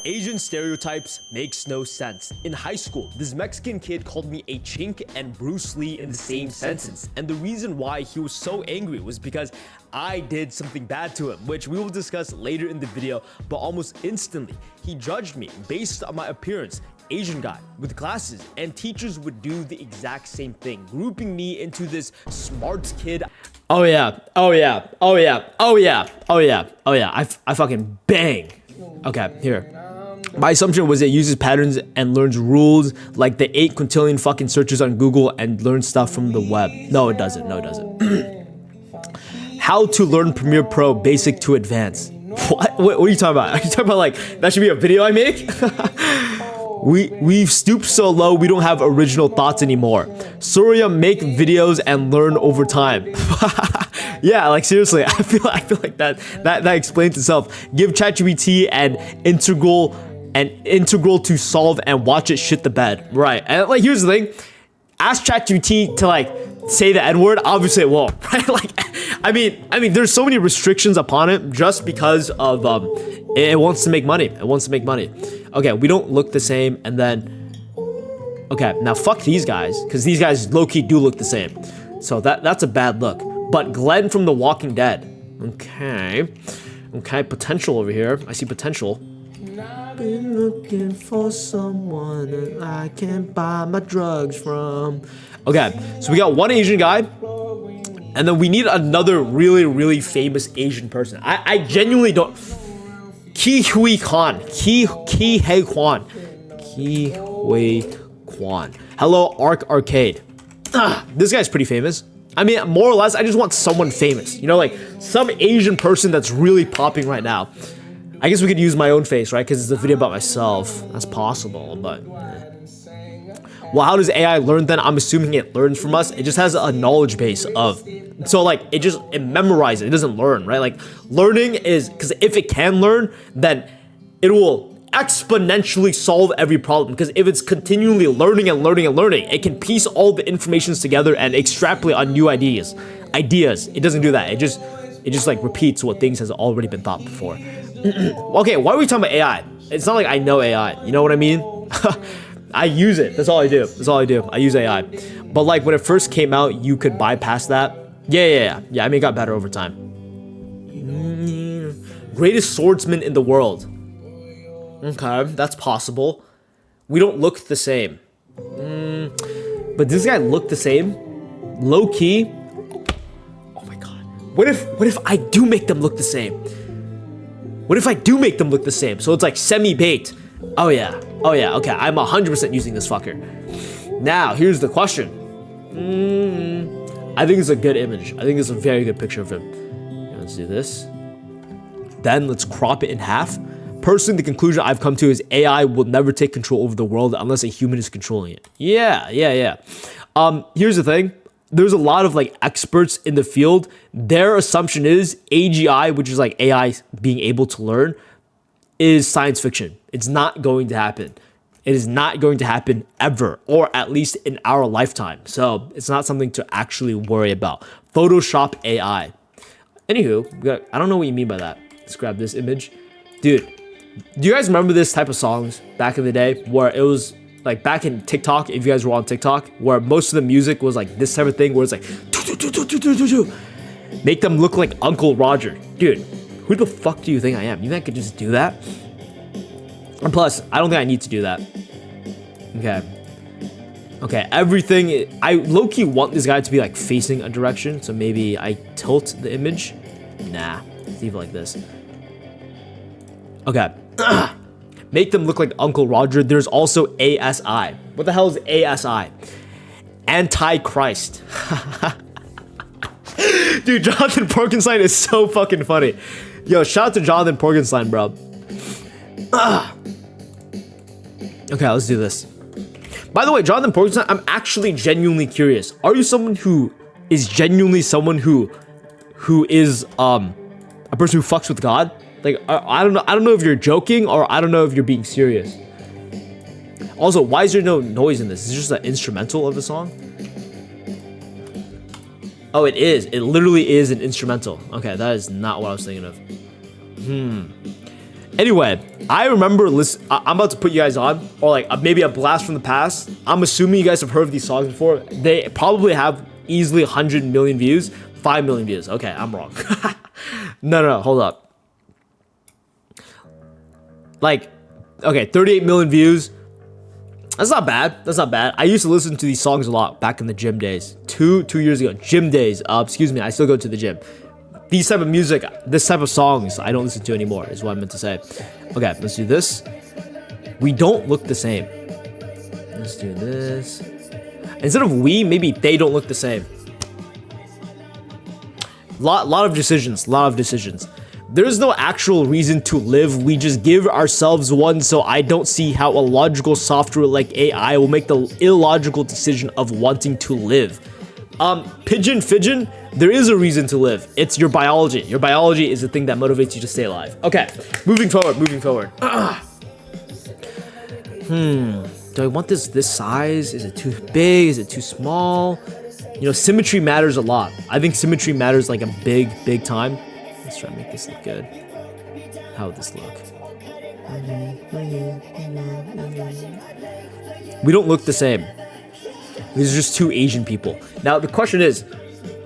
Asian stereotypes makes no sense. In high school, this Mexican kid called me a chink and Bruce Lee in the same sentence. And the reason why he was so angry was because I did something bad to him, which we will discuss later in the video, but almost instantly, he judged me based on my appearance. Asian guy with glasses, and teachers would do the exact same thing, grouping me into this smart kid. Oh yeah. I fucking bang. Okay, here. My assumption was it uses patterns and learns rules like the 8 quintillion fucking searches on Google and learns stuff from the web. No, it doesn't. How to learn Premiere Pro Basic to Advanced. What are you talking about? Are you talking about that should be a video I make? We've stooped so low we don't have original thoughts anymore. Surya, make videos and learn over time. Yeah, seriously, I feel like that explains itself. Give ChatGPT an integral to solve and watch it shit the bed. Right. And here's the thing. Ask ChatGPT to say the N-word, obviously it won't. Right? I mean there's so many restrictions upon it just because of it wants to make money. Okay, we don't look the same, and then okay, now fuck these guys, because these guys low-key do look the same. So that's a bad look. But Glenn from The Walking Dead. Okay, potential over here. I see potential. Been looking for someone that I can buy my drugs from. Okay, so we got one Asian guy, and then we need another really famous Asian person. I genuinely don't. Ki Hui Kwan. Hello, Arcade. This guy's pretty famous. I mean, more or less, I just want someone famous. Some Asian person that's really popping right now. I guess we could use my own face, right? Because it's a video about myself. That's possible, but... Well, how does AI learn then? I'm assuming it learns from us. It just has a knowledge base of... So, it memorizes. It doesn't learn, right? Learning is... Because if it can learn, then it will exponentially solve every problem. Because if it's continually learning, it can piece all the informations together and extrapolate on new ideas. It doesn't do that. It just repeats what things has already been thought before. Okay, why are we talking about AI? It's not like I know AI. You know what I mean? I use it. That's all I do. I use AI. But when it first came out, you could bypass that. Yeah. I mean, it got better over time. Greatest swordsman in the world. Okay, that's possible. We don't look the same. But this guy looked the same. Low key. Oh my god. What if I do make them look the same? What if I do make them look the same? So it's like semi-baked. Oh yeah, okay, I'm 100% using this fucker. Now, here's the question. I think it's a good image. I think it's a very good picture of him. Let's do this. Then let's crop it in half. Personally, the conclusion I've come to is AI will never take control over the world unless a human is controlling it. Yeah. Here's the thing. There's a lot of like experts in the field. Their assumption is AGI, which is like AI being able to learn, is science fiction. It's not going to happen. It is not going to happen ever, or at least in our lifetime. So it's not something to actually worry about. Photoshop AI. Anywho, I don't know what you mean by that. Let's grab this image. Dude, do you guys remember this type of songs back in the day where it was like back in TikTok, if you guys were on TikTok, where most of the music was like this type of thing where it's like make them look like Uncle Roger. Dude, who the fuck do you think I am? You think I could just do that? And plus, I don't think I need to do that. Okay, everything, I low-key want this guy to be like facing a direction, so maybe I tilt the image. Nah, leave it like this. Okay. Make them look like Uncle Roger. There's also ASI. What the hell is ASI? Antichrist. Dude, Jonathan Porkenstein is so fucking funny. Yo, shout out to Jonathan Porkenstein, bro. Okay, let's do this. By the way, Jonathan Porkenstein, I'm actually genuinely curious. Are you someone who is genuinely someone who is a person who fucks with God? Like, I don't know if you're joking or I don't know if you're being serious. Also, why is there no noise in this? Is it just an instrumental of the song? Oh, it is. It literally is an instrumental. Okay, that is not what I was thinking of. Anyway, I remember I'm about to put you guys on, or like maybe a blast from the past. I'm assuming you guys have heard of these songs before. They probably have easily 100 million views, 5 million views. Okay, I'm wrong. No, hold up. Like, okay, 38 million views. That's not bad. That's not bad. I used to listen to these songs a lot back in the gym days. Two years ago. Gym days. Excuse me. I still go to the gym. These type of music, this type of songs, I don't listen to anymore, is what I meant to say. Okay, let's do this. We don't look the same. Let's do this. Instead of we, maybe they don't look the same. Lot of decisions. There's no actual reason to live. We just give ourselves one, so I don't see how a logical software like AI will make the illogical decision of wanting to live. Pigeon, there is a reason to live. It's your biology. Your biology is the thing that motivates you to stay alive. Okay, moving forward. Do I want this size? Is it too big? Is it too small? You know, symmetry matters a lot. I think symmetry matters like a big time. Let's try to make this look good. How would this look? We don't look the same. These are just two Asian people. Now, the question is,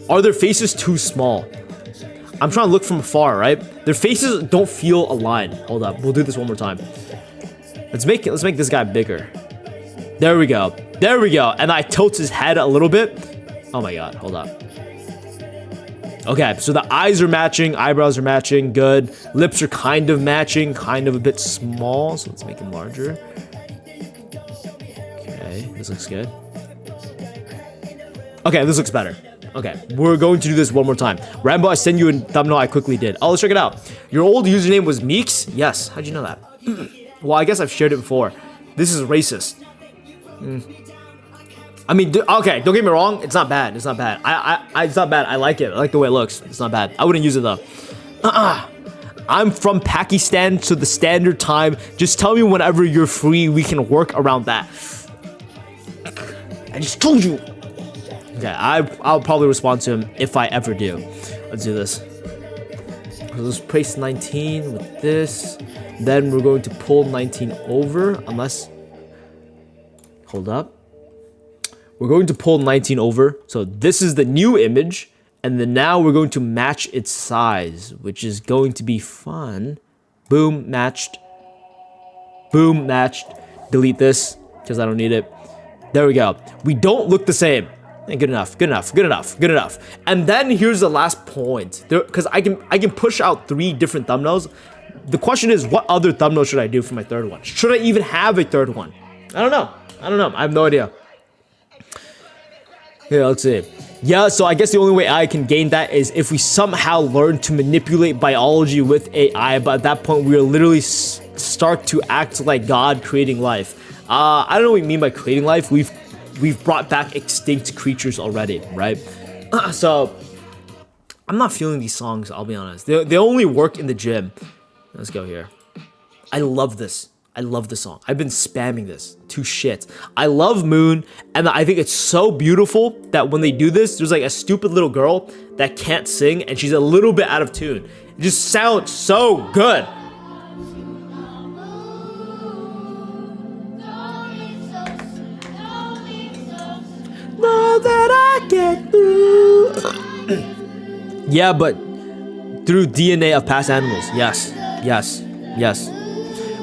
are their faces too small? I'm trying to look from afar, right? Their faces don't feel aligned. Hold up. We'll do this one more time. Let's make this guy bigger. There we go. And I tilt his head a little bit. Oh my god. Hold up. Okay, so the eyes are matching, eyebrows are matching, good. Lips are kind of matching, kind of a bit small, so let's make him larger. Okay, this looks good. Okay, this looks better. Okay, we're going to do this one more time. Rambo, I sent you a thumbnail I quickly did. Oh, let's check it out. Your old username was Meeks? Yes, how'd you know that? Well, I guess I've shared it before. This is racist. I mean, okay, don't get me wrong. It's not bad. It's not bad. It's not bad. I like it. I like the way it looks. It's not bad. I wouldn't use it though. I'm from Pakistan, so the standard time. Just tell me whenever you're free. We can work around that. I just told you. Okay, I'll probably respond to him if I ever do. Let's do this. Let's place 19 with this. Then we're going to pull 19 over, unless. Hold up. We're going to pull 19 over. So this is the new image. And then now we're going to match its size, which is going to be fun. Boom, matched. Boom, matched. Delete this because I don't need it. There we go. We don't look the same. Good enough. And then here's the last point. Because I can push out 3 different thumbnails. the question is, what other thumbnail should I do for my third one? Should I even have a third one? I don't know. I have no idea. Here, let's see. Yeah, so I guess the only way I can gain that is if we somehow learn to manipulate biology with AI, but at that point we will literally start to act like God creating life. I don't know what we mean by creating life. We've brought back extinct creatures already, right? So I'm not feeling these songs, I'll be honest. They only work in the gym. Let's go here. I love this. I love the song. I've been spamming this to shit. I love Moon, and I think it's so beautiful that when they do this, there's like a stupid little girl that can't sing, and she's a little bit out of tune. It just sounds so good. Know that I get through. Yeah, but through DNA of past animals. Yes.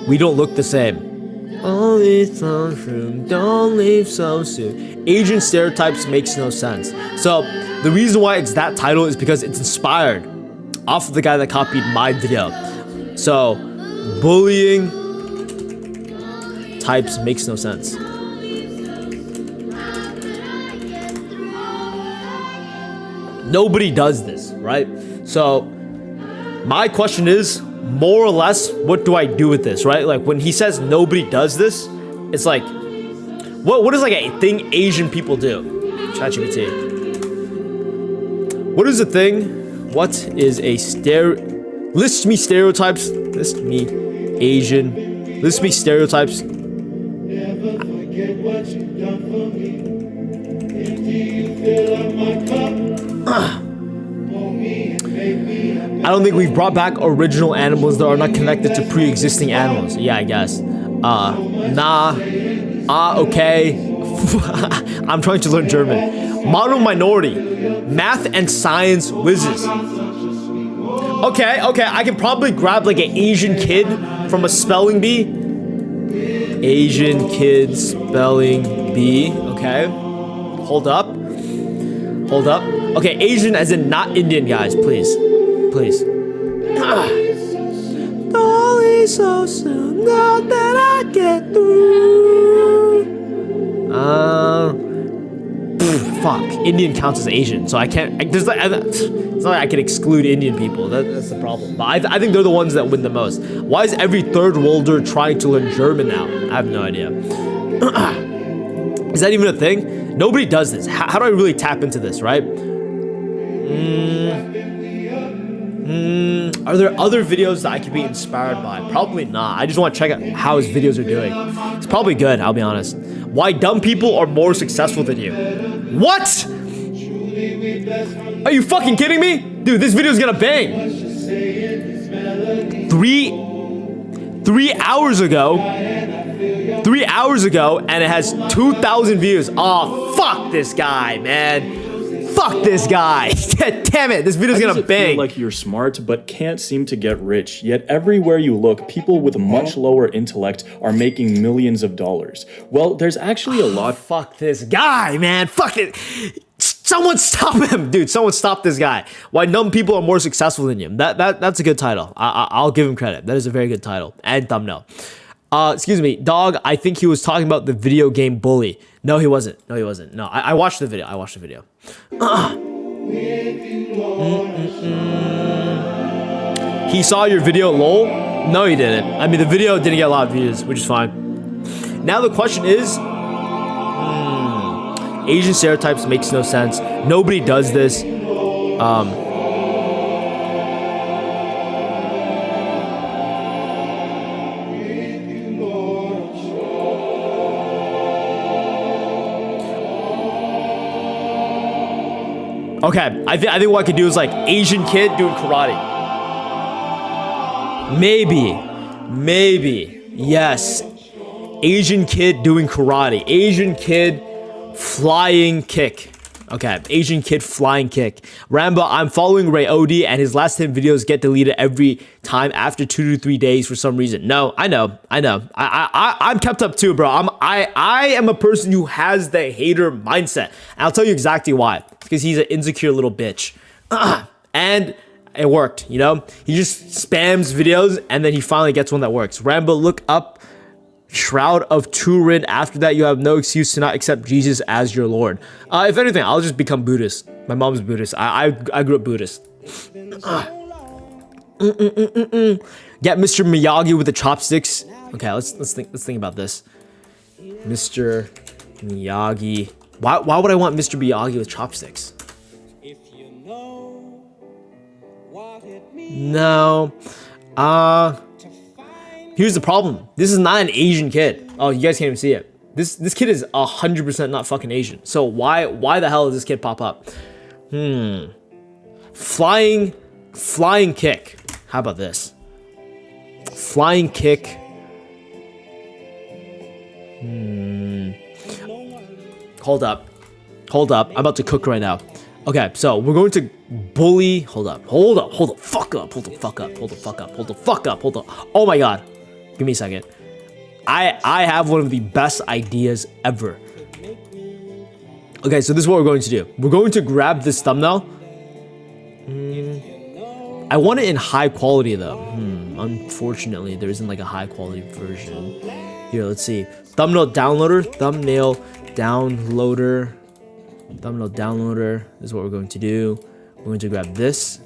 We don't look the same. Only so soon, don't leave so soon. Asian stereotypes makes no sense. So the reason why it's that title is because it's inspired off of the guy that copied my video. So bullying types makes no sense. Nobody does this, right? So my question is, more or less, what do I do with this, right? Like when he says nobody does this, it's like, what is like a thing Asian people do? ChatGPT. What is a thing? What is a list me stereotypes. List me Asian. List me stereotypes. Never forget what you've done for me. Until you fill up my cup. I don't think we've brought back original animals that are not connected to pre-existing animals. Yeah, I guess. Okay. I'm trying to learn German. Model minority. Math and science whizzes. Okay, I can probably grab like an Asian kid from a spelling bee. Asian kid spelling bee. Okay. Hold up. Okay, Asian as in not Indian, guys, please. Only so soon, now that I get through. Fuck. Indian counts as Asian, so I can't. It's not like I can exclude Indian people. That's the problem. But I think they're the ones that win the most. Why is every third worlder trying to learn German now? I have no idea. Is that even a thing? Nobody does this. How do I really tap into this, right? Are there other videos that I could be inspired by? Probably not. I just want to check out how his videos are doing. It's probably good, I'll be honest. Why dumb people are more successful than you. What? Are you fucking kidding me? Dude, this video's gonna bang. 3 hours ago, and it has 2,000 views. Oh, fuck this guy, man. Fuck this guy. Damn it, this video's gonna bang. Feel like you're smart but can't seem to get rich, yet everywhere you look, people with much lower intellect are making millions of dollars. Well, there's actually a lot. Fuck this guy, man. Fuck it. Someone stop him, dude. Someone stop this guy. Why dumb people are more successful than you. That's a good title. I'll give him credit. That is a very good title and thumbnail. Excuse me, dog. I think he was talking about the video game Bully. No, he wasn't. No, I watched the video. He saw your video, lol? No, he didn't. I mean, the video didn't get a lot of views, which is fine. Now the question is, Asian stereotypes makes no sense. Nobody does this. Okay, I think what I could do is like Asian kid doing karate. Maybe, yes. Asian kid doing karate. Asian kid flying kick. Okay, Asian kid flying kick. Rambo, I'm following Ray Odie, and his last 10 videos get deleted every time after 2 to 3 days for some reason. No, I know. I'm kept up too, bro. I am a person who has the hater mindset. And I'll tell you exactly why. It's because he's an insecure little bitch. And it worked, you know? He just spams videos and then he finally gets one that works. Rambo, look up Shroud of Turin. After that, you have no excuse to not accept Jesus as your Lord. If anything, I'll just become Buddhist. My mom's Buddhist. I grew up Buddhist. Get Mr. Miyagi with the chopsticks. Okay, let's think about this. Mr. Miyagi. Why would I want Mr. Miyagi with chopsticks? No. Here's the problem. This is not an Asian kid. Oh, you guys can't even see it. This kid is 100% not fucking Asian. So why the hell does this kid pop up? Flying kick. How about this? Flying kick. Hold up. I'm about to cook right now. Okay, so we're going to bully. Hold the fuck up. Oh my god. Give me a second. I have one of the best ideas ever. Okay, so this is what we're going to do. We're going to grab this thumbnail. I want it in high quality though. Unfortunately, there isn't like a high quality version. Here, let's see. Thumbnail downloader. This is what we're going to do. We're going to grab this.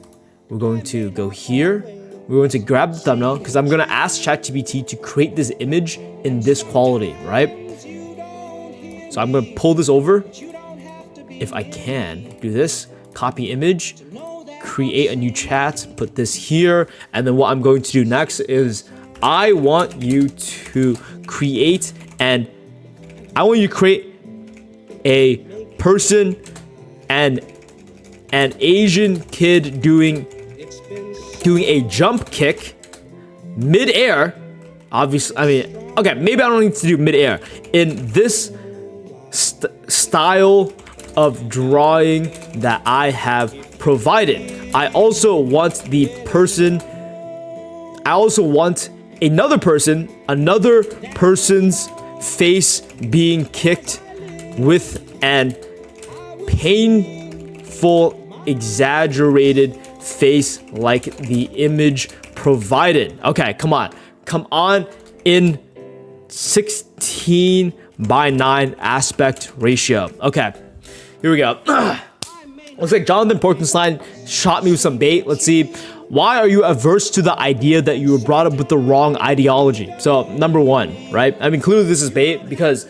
We're going to go here. We're going to grab the thumbnail because I'm going to ask ChatGPT to create this image in this quality, right? So I'm going to pull this over. If I can do this, copy image, create a new chat, put this here. And then what I'm going to do next is I want you to create a person and an Asian kid doing a jump kick mid-air. Obviously, I mean, okay, maybe I don't need to do mid-air. In this style of drawing that I have provided. I also want another person's face being kicked with an painful, exaggerated face like the image provided. Okay, come on in 16:9 aspect ratio. Okay, here we go. Looks like Jonathan Porkenstein shot me with some bait. Let's see. Why are you averse to the idea that you were brought up with the wrong ideology? So number one, right? I mean, clearly this is bait because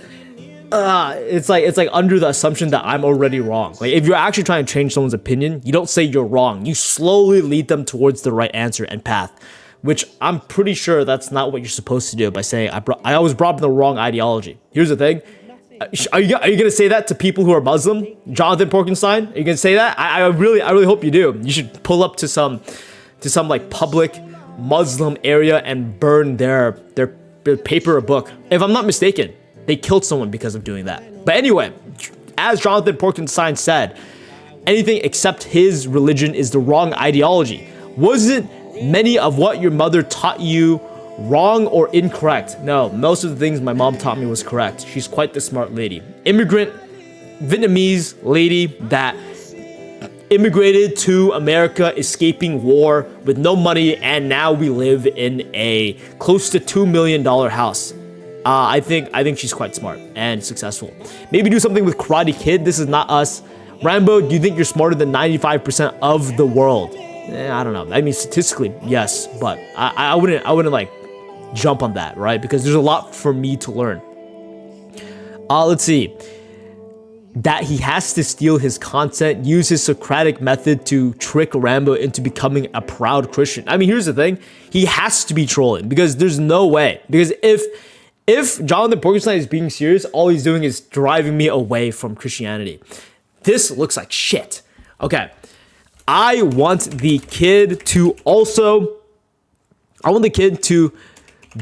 it's like under the assumption that I'm already wrong. Like if you're actually trying to change someone's opinion, you don't say you're wrong. You slowly lead them towards the right answer and path, which I'm pretty sure that's not what you're supposed to do by saying I was brought up in the wrong ideology. Here's the thing. Are you gonna say that to people who are Muslim, Jonathan Porkenstein? Are you gonna say that? I really hope you do. You should pull up to some like public Muslim area and burn their paper or book. If I'm not mistaken, they killed someone because of doing that. But anyway, as Jonathan Porkenstein said, anything except his religion is the wrong ideology. Wasn't many of what your mother taught you wrong or incorrect? No, most of the things my mom taught me was correct. She's quite the smart lady. Immigrant Vietnamese lady that immigrated to America, escaping war with no money, and now we live in a close to $2 million house. I think she's quite smart and successful. Maybe do something with Karate Kid. This is not us. Rambo, do you think you're smarter than 95% of the world? I don't know. I mean, statistically, yes, but I wouldn't like jump on that, right? Because there's a lot for me to learn. Let's see. That he has to steal his content, use his Socratic method to trick Rambo into becoming a proud Christian. I mean, here's the thing. He has to be trolling because there's no way. Because if Jonathan Porkenstein is being serious, all he's doing is driving me away from Christianity. This looks like shit. Okay. I want the kid to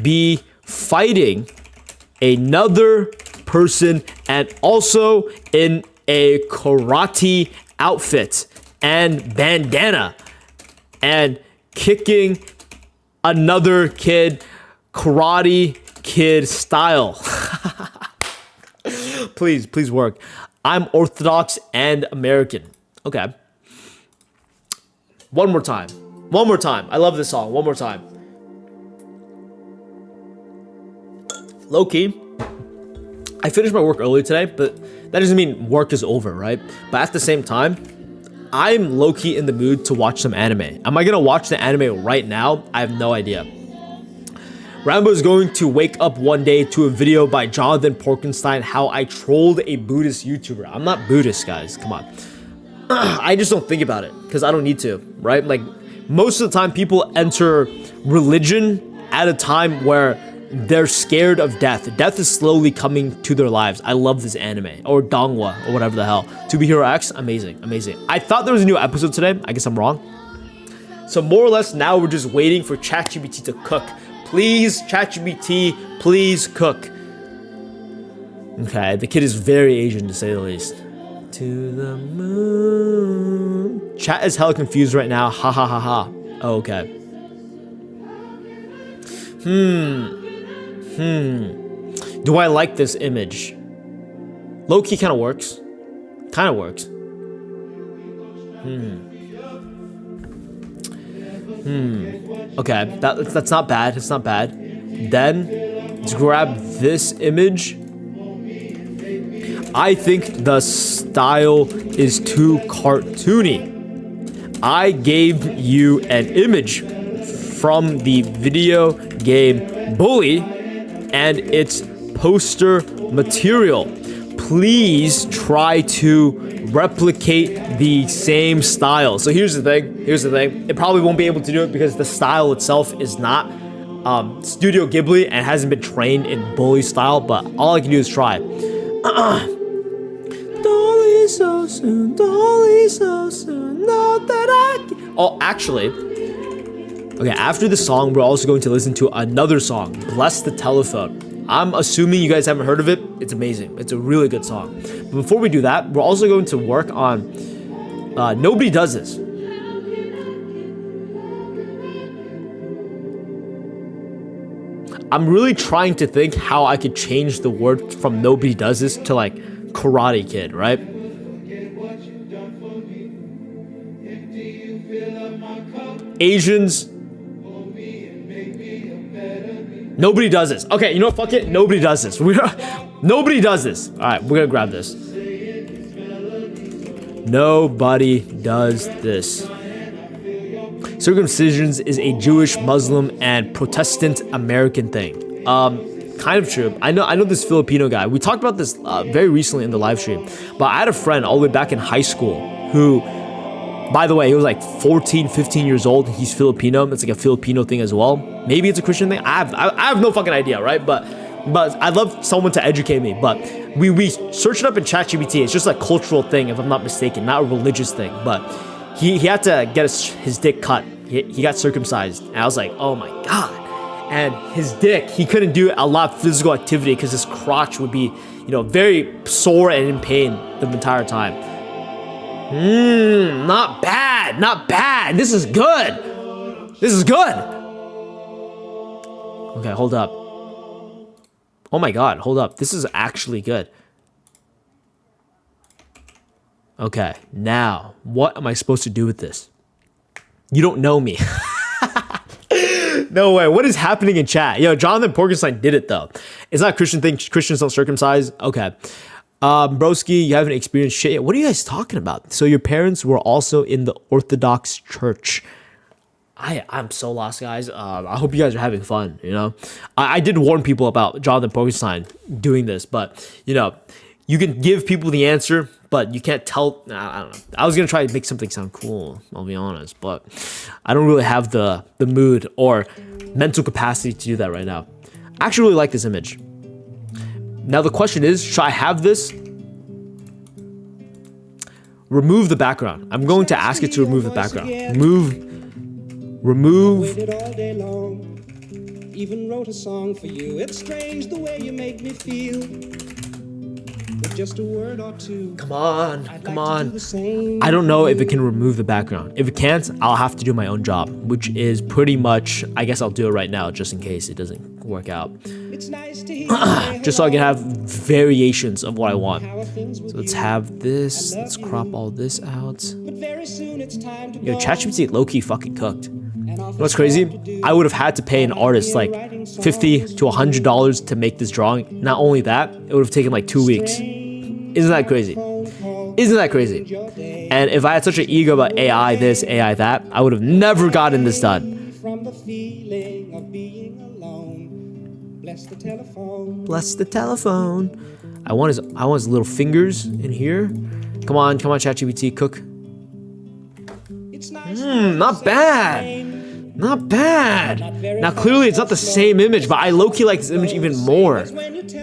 be fighting another person and also in a karate outfit and bandana and kicking another kid Karate Kid style. Please work. I'm Orthodox and American. Okay. One more time. One more time. I love this song. One more time. Low key, I finished my work early today, but that doesn't mean work is over, right? But at the same time, I'm low key in the mood to watch some anime. Am I gonna watch the anime right now? I have no idea. Rambo is going to wake up one day to a video by Jonathan Porkenstein, how I trolled a Buddhist YouTuber. I'm not Buddhist, guys. Come on. I just don't think about it because I don't need to, right? Like, most of the time, people enter religion at a time where they're scared of death. Death is slowly coming to their lives. I love this anime, or Dongwa, or whatever the hell. To Be Hero X, amazing, amazing. I thought there was a new episode today. I guess I'm wrong. So more or less, now we're just waiting for ChatGPT to cook. Please, ChatGPT, please cook. Okay, the kid is very Asian, to say the least. To the moon. Chat is hella confused right now. Ha ha ha ha. Oh, okay. Do I like this image? Low-key kind of works. Kind of works. Okay, that's not bad. It's not bad. Then, let's grab this image. I think the style is too cartoony. I gave you an image from the video game Bully, and it's poster material. Please try to replicate the same style. So here's the thing. It probably won't be able to do it because the style itself is not Studio Ghibli and hasn't been trained in Bully style, but all I can do is try. Dolly so soon, know that I can. Oh, actually, okay, after the song, we're also going to listen to another song, Bless the Telephone. I'm assuming you guys haven't heard of it. It's amazing. It's a really good song. But before we do that, we're also going to work on Nobody Does This. I'm really trying to think how I could change the word from Nobody Does This to like Karate Kid, right? Asians. Nobody does this. Okay, you know what? Fuck it. Nobody does this. Nobody does this. All right, we're gonna grab this. Nobody does this. Circumcisions is a Jewish, Muslim, and Protestant American thing. Kind of true. I know this Filipino guy. We talked about this very recently in the live stream. But I had a friend all the way back in high school who, by the way, he was like 14, 15 years old. He's Filipino. It's like a Filipino thing as well. Maybe it's a Christian thing. I have no fucking idea, right? But I'd love someone to educate me. But we searched it up in ChatGPT. It's just a cultural thing, if I'm not mistaken, not a religious thing. But he had to get his dick cut. He got circumcised. And I was like, oh my God. And his dick, he couldn't do a lot of physical activity because his crotch would be, very sore and in pain the entire time. Not bad. Not bad. This is good. This is good. Okay, hold up. Oh my God, hold up. This is actually good. Okay, now, what am I supposed to do with this? You don't know me. No way. What is happening in chat? Yo, Jonathan Porkenstein did it, though. It's not a Christian thing. Christians don't circumcise. Okay. Broski, you haven't experienced shit yet. What are you guys talking about? So your parents were also in the Orthodox Church. I'm so lost, guys. I hope you guys are having fun, I did warn people about Jonathan Porkenstein doing this, but, you can give people the answer, but you can't tell. I don't know. I was going to try to make something sound cool, I'll be honest, but I don't really have the mood or mental capacity to do that right now. I actually really like this image. Now the question is, should I have this? Remove the background. I'm going to ask it to remove the background. Remove. Waited all day long. Even wrote a song for you. It's strange the way you make me feel. With just a word or two. Come on. I don't know if it can remove the background. If it can't, I'll have to do my own job, which is pretty much, I guess I'll do it right now just in case it doesn't work out. It's nice to hear you say just so I can hello. have variations of what I want. How are things with So let's you? have this. I love Let's crop you. all this out. But very soon it's time to Yo, go. ChatGPT low-key fucking cooked. And all What's that's crazy? left to do I would have had to pay an artist like $50 to $100 to make this drawing. Not only that, it would have taken like 2 weeks. Isn't that crazy? Isn't that crazy? And if I had such an ego about AI this, AI that, I would have never gotten this done. From the feeling of being alone. Bless the telephone. Bless the telephone. I want his little fingers in here. Come on, ChatGPT, cook. It's nice. Not bad. Not bad. Now clearly it's not the same image, but I low-key like this image even more.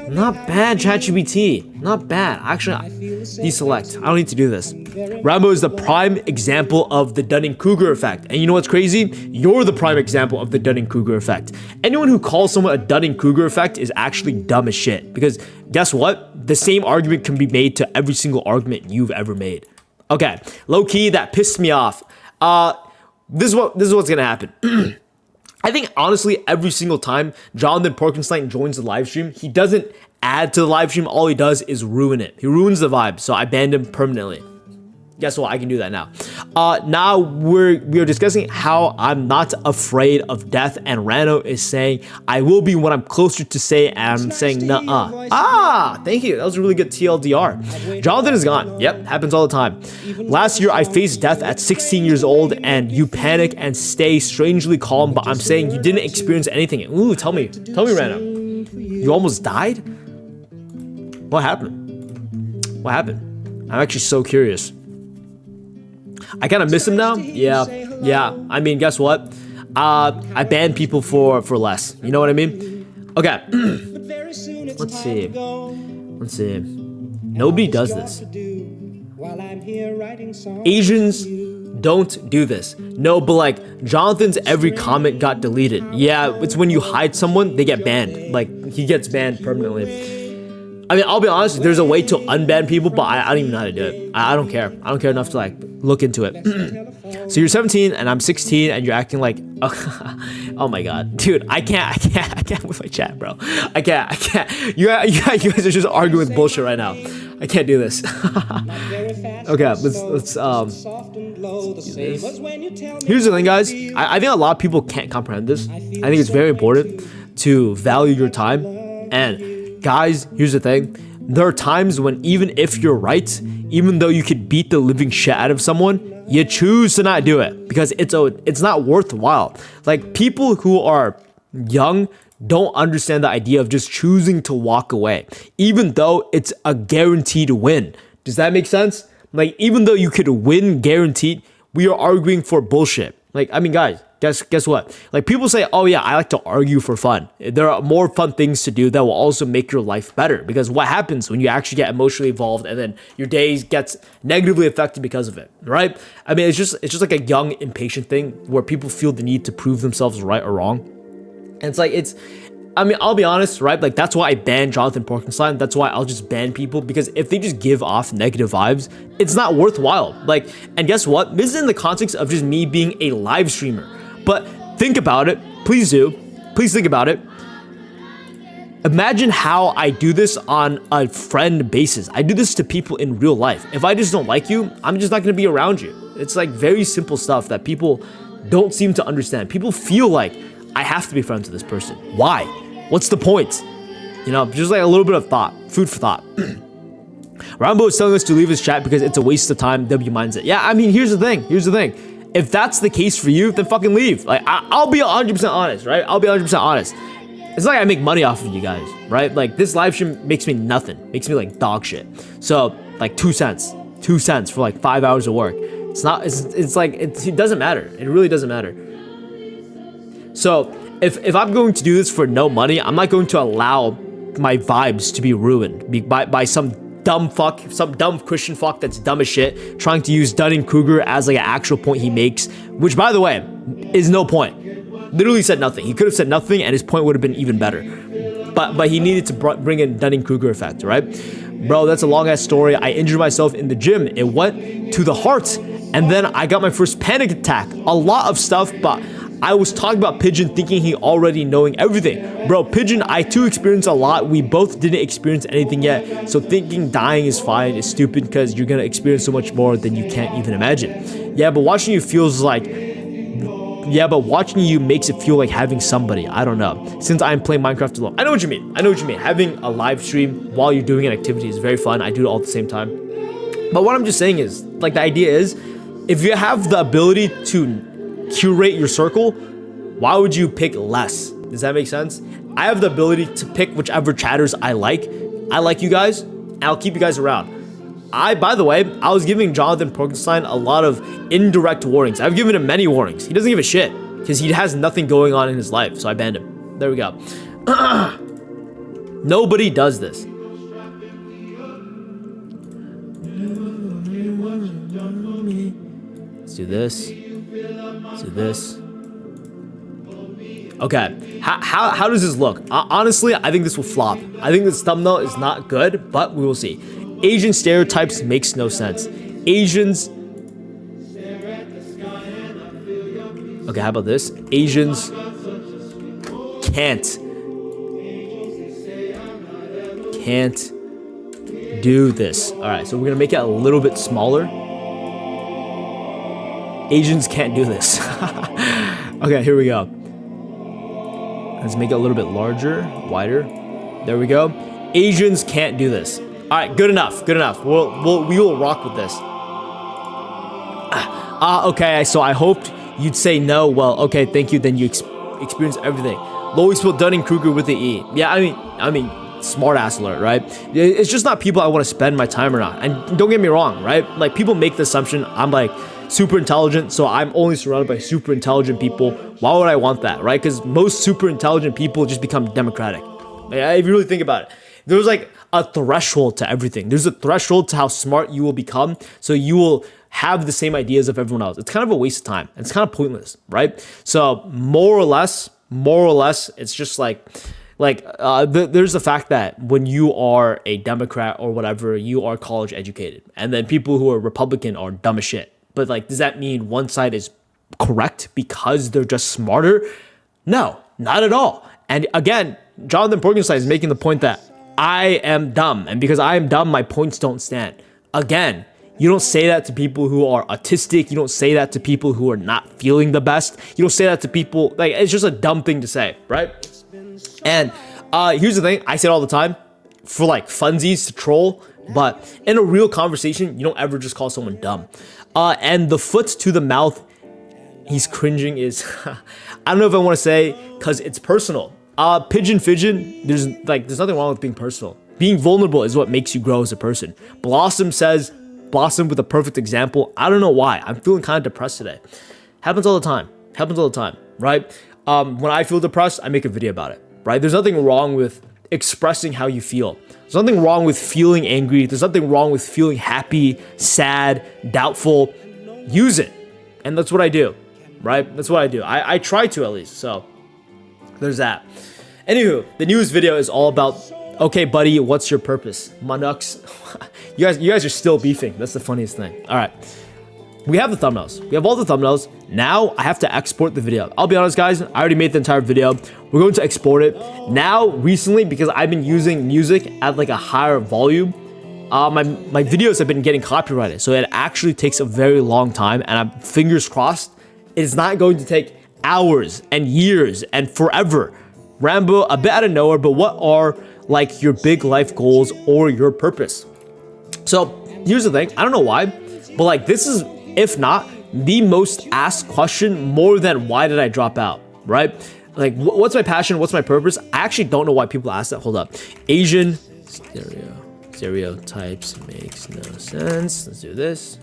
Not bad, ChatGPT. Not bad. Actually, deselect. I don't need to do this. Rambo is the prime example of the Dunning-Kruger effect. And you know what's crazy? You're the prime example of the Dunning-Kruger effect. Anyone who calls someone a Dunning-Kruger effect is actually dumb as shit. Because guess what? The same argument can be made to every single argument you've ever made. Okay, low-key, that pissed me off. This is what's gonna happen. I think honestly, every single time Jonathan Porkenstein joins the live stream, he doesn't add to the live stream. All he does is ruin it. He ruins the vibe. So I banned him permanently. Guess what? I can do that now. Now we are discussing how I'm not afraid of death, and Rano is saying I will be when I'm closer to say, and I'm saying nuh-uh. Ah, thank you. That was a really good TLDR. Jonathan is gone. Yep, happens all the time. Last year I faced death at 16 years old, and you panic and stay strangely calm, but I'm saying you didn't experience anything. Ooh, tell me, Rano. You almost died? What happened? What happened? I'm actually so curious. I kind of miss him now. Yeah. I mean, guess what? I ban people for less. You know what I mean? Okay. Let's see. Nobody does this. Asians don't do this. No, but like Jonathan's every comment got deleted. Yeah, it's when you hide someone, they get banned. Like he gets banned permanently. I mean, I'll be honest, there's a way to unban people, but I don't even know how to do it. I don't care. I don't care enough to like look into it. So you're 17 and I'm 16 and you're acting like, oh my god, dude, I can't with my chat, bro. I can't. You guys are just arguing with bullshit right now. I can't do this. Okay, let's here's the thing, guys. I think a lot of people can't comprehend this. I think it's very important to value your time. And guys, here's the thing. There are times when even if you're right, even though you could beat the living shit out of someone, you choose to not do it because it's not worthwhile. Like, people who are young don't understand the idea of just choosing to walk away, even though it's a guaranteed win. Does that make sense? Like, even though you could win guaranteed, we are arguing for bullshit. Like, I mean, guys, guess what? Like, people say, oh yeah, I like to argue for fun. There are more fun things to do that will also make your life better, because what happens when you actually get emotionally involved and then your days gets negatively affected because of it, right? I mean, it's just like a young impatient thing where people feel the need to prove themselves right or wrong. And it's like, I mean, I'll be honest, right? Like, that's why I banned Jonathan Porkenstein. That's why I'll just ban people, because if they just give off negative vibes, it's not worthwhile. Like, and guess what? This is in the context of just me being a live streamer. But think about it. Please do. Please think about it. Imagine how I do this on a friend basis. I do this to people in real life. If I just don't like you, I'm just not going to be around you. It's like very simple stuff that people don't seem to understand. People feel like I have to be friends with this person. Why? What's the point? You know, just like a little bit of thought, food for thought. Rambo is telling us to leave his chat because it's a waste of time. W mindset. Yeah, I mean, here's the thing. If that's the case for you, then fucking leave. Like, I'll be 100% honest, right? I'll be 100% honest. It's not like I make money off of you guys, right? Like, this live stream makes me nothing. Makes me like dog shit. So, like 2 cents. 2 cents for like 5 hours of work. It's like, it doesn't matter. It really doesn't matter. So, if I'm going to do this for no money, I'm not going to allow my vibes to be ruined by some dumb fuck, some dumb Christian fuck that's dumb as shit, trying to use Dunning-Kruger as like an actual point he makes, which, by the way, is no point. Literally said nothing. He could have said nothing and his point would have been even better. But he needed to bring in Dunning-Kruger effect, right? Bro, that's a long-ass story. I injured myself in the gym. It went to the heart, and then I got my first panic attack. A lot of stuff, but I was talking about Pigeon thinking he already knowing everything. Bro, Pigeon, I too experienced a lot. We both didn't experience anything yet. So thinking dying is fine is stupid because you're going to experience so much more than you can't even imagine. Yeah, but watching you feels like... Yeah, but watching you makes it feel like having somebody. I don't know. Since I'm playing Minecraft alone. I know what you mean. I know what you mean. Having a live stream while you're doing an activity is very fun. I do it all at the same time. But what I'm just saying is, like, the idea is, if you have the ability to curate your circle, why would you pick less? Does that make sense? I have the ability to pick whichever chatters I like. I like you guys, and I'll keep you guys around. By the way, I was giving Jonathan Porkenstein a lot of indirect warnings. I've given him many warnings. He doesn't give a shit because he has nothing going on in his life. So I banned him. There we go. Nobody does this. Let's do this. Let's do this. Okay. How does this look? Honestly, I think this will flop. I think this thumbnail is not good, but we will see. Asian stereotypes makes no sense. Asians... Okay, how about this? Asians can't do this. All right, so we're gonna make it a little bit smaller. Asians can't do this. Okay, here we go. Let's make it a little bit larger, wider. There we go. Asians can't do this. All right, good enough, good enough. We will rock with this. Okay, so I hoped you'd say no. Well, okay, thank you. Then you experience everything. Lois will Dunning-Kruger with the E. Yeah, I mean, smart ass alert, right? It's just not people I want to spend my time around. And don't get me wrong, right? Like, people make the assumption I'm like super intelligent, so I'm only surrounded by super intelligent people. Why would I want that, right? Because most super intelligent people just become democratic. If you really think about it, there's like a threshold to everything. There's a threshold to how smart you will become, so you will have the same ideas of everyone else. It's kind of a waste of time. It's kind of pointless, right? So more or less, it's just there's the fact that when you are a Democrat or whatever, you are college educated, and then people who are Republican are dumb as shit. But like, does that mean one side is correct because they're just smarter? No, not at all. And again, Jonathan Porkenstein is making the point that I am dumb, and because I am dumb, my points don't stand. Again, you don't say that to people who are autistic. You don't say that to people who are not feeling the best. You don't say that to people, like, it's just a dumb thing to say, right? And here's the thing, I say it all the time, for like funsies to troll, but in a real conversation, you don't ever just call someone dumb. And the foot to the mouth, he's cringing is, I don't know if I want to say, because it's personal. Pigeon Fidgeon, there's nothing wrong with being personal. Being vulnerable is what makes you grow as a person. Blossom with a perfect example. I don't know why. I'm feeling kind of depressed today. Happens all the time, right? When I feel depressed, I make a video about it, right? There's nothing wrong with expressing how you feel. There's nothing wrong with feeling angry. There's nothing wrong with feeling happy, sad, doubtful. Use it. And that's what I do, right? That's what I do. I try to, at least. So there's that. Anywho, the news video is all about, okay, buddy, what's your purpose? Manux. you guys are still beefing. That's the funniest thing. All right. We have the thumbnails. We have all the thumbnails. Now I have to export the video. I'll be honest, guys, I already made the entire video. We're going to export it. Now, recently, because I've been using music at like a higher volume, my videos have been getting copyrighted. So it actually takes a very long time, and I'm fingers crossed, it's not going to take hours and years and forever. Rambo, a bit out of nowhere, but what are like your big life goals or your purpose? So here's the thing, I don't know why, but like this is, if not, the most asked question more than why did I drop out, right? Like, what's my passion? What's my purpose? I actually don't know why people ask that. Hold up. Asian stereotypes makes no sense. Let's do this.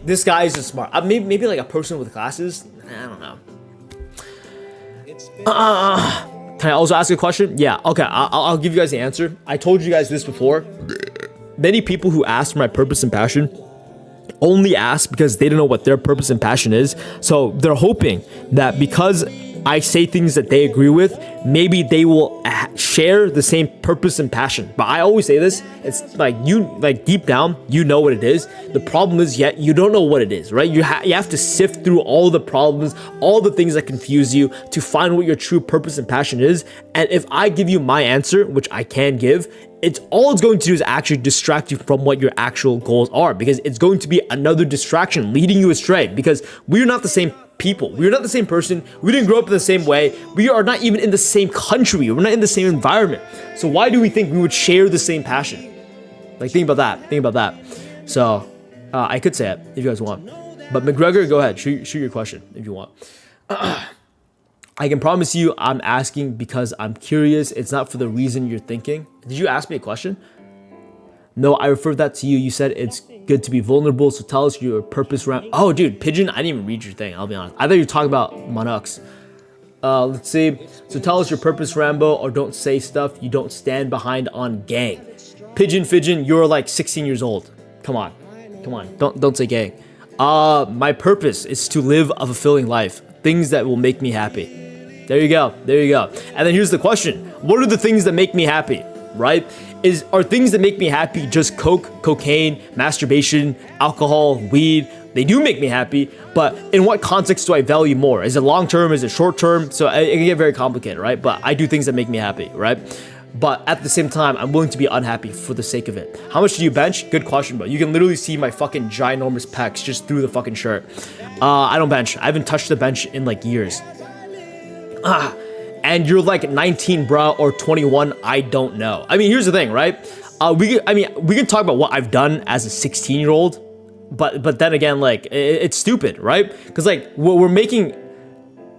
This guy is just smart. Maybe like a person with glasses. I don't know. Can I also ask a question? Yeah. Okay. I'll give you guys the answer. I told you guys this before. Many people who ask for my purpose and passion only ask because they don't know what their purpose and passion is. So they're hoping that because I say things that they agree with, maybe they will share the same purpose and passion. But I always say this, it's like deep down, you know what it is. The problem is yet you don't know what it is, right? You have to sift through all the problems, all the things that confuse you to find what your true purpose and passion is. And if I give you my answer, which I can give, it's going to do is actually distract you from what your actual goals are, because it's going to be another distraction leading you astray, because we're not the same people. We're not the same person. We didn't grow up in the same way. We are not even in the same country. We're not in the same environment. So why do we think we would share the same passion? Like, think about that. Think about that. So I could say it if you guys want. But McGregor, go ahead. Shoot your question if you want. I can promise you I'm asking because I'm curious. It's not for the reason you're thinking. Did you ask me a question? No, I referred that to you. You said it's good to be vulnerable, so tell us your purpose around. Oh, dude, Pigeon, I didn't even read your thing, I'll be honest. I thought you were talking about Monux. Let's see. So tell us your purpose, Rambo, or don't say stuff you don't stand behind on gang. Pigeon, you're like 16 years old. Come on. Don't say gang. My purpose is to live a fulfilling life. Things that will make me happy. There you go. And then here's the question. What are the things that make me happy, right? Are things that make me happy just coke, cocaine, masturbation, alcohol, weed? They do make me happy, but in what context do I value more? Is it long term? Is it short term? So it can get very complicated, right? But I do things that make me happy, right? But at the same time, I'm willing to be unhappy for the sake of it. How much do you bench? Good question, bro. You can literally see my fucking ginormous pecs just through the fucking shirt. I don't bench. I haven't touched the bench in like years. And you're like 19, bro, or 21. I don't know. I mean, here's the thing, right? We can talk about what I've done as a 16-year-old, but then again, like it's stupid, right? Because like we're making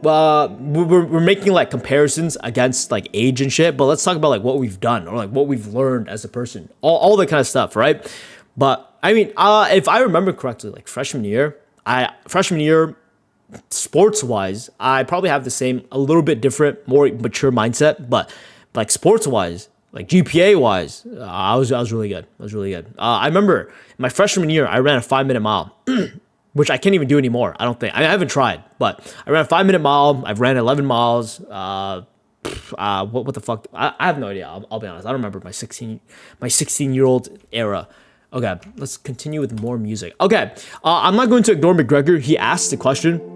like comparisons against like age and shit. But let's talk about like what we've done or like what we've learned as a person, all that kind of stuff, right? But I mean, if I remember correctly, like freshman year, sports-wise, I probably have the same, a little bit different, more mature mindset, but like sports-wise, like GPA-wise, I was really good. I remember my freshman year, I ran a 5-minute mile, which I can't even do anymore. I don't think. I haven't tried, but I ran a 5-minute mile. I've ran 11 miles. What the fuck? I have no idea. I'll be honest. I don't remember my 16-year-old era. Okay, let's continue with more music. Okay, I'm not going to ignore McGregor. He asked the question.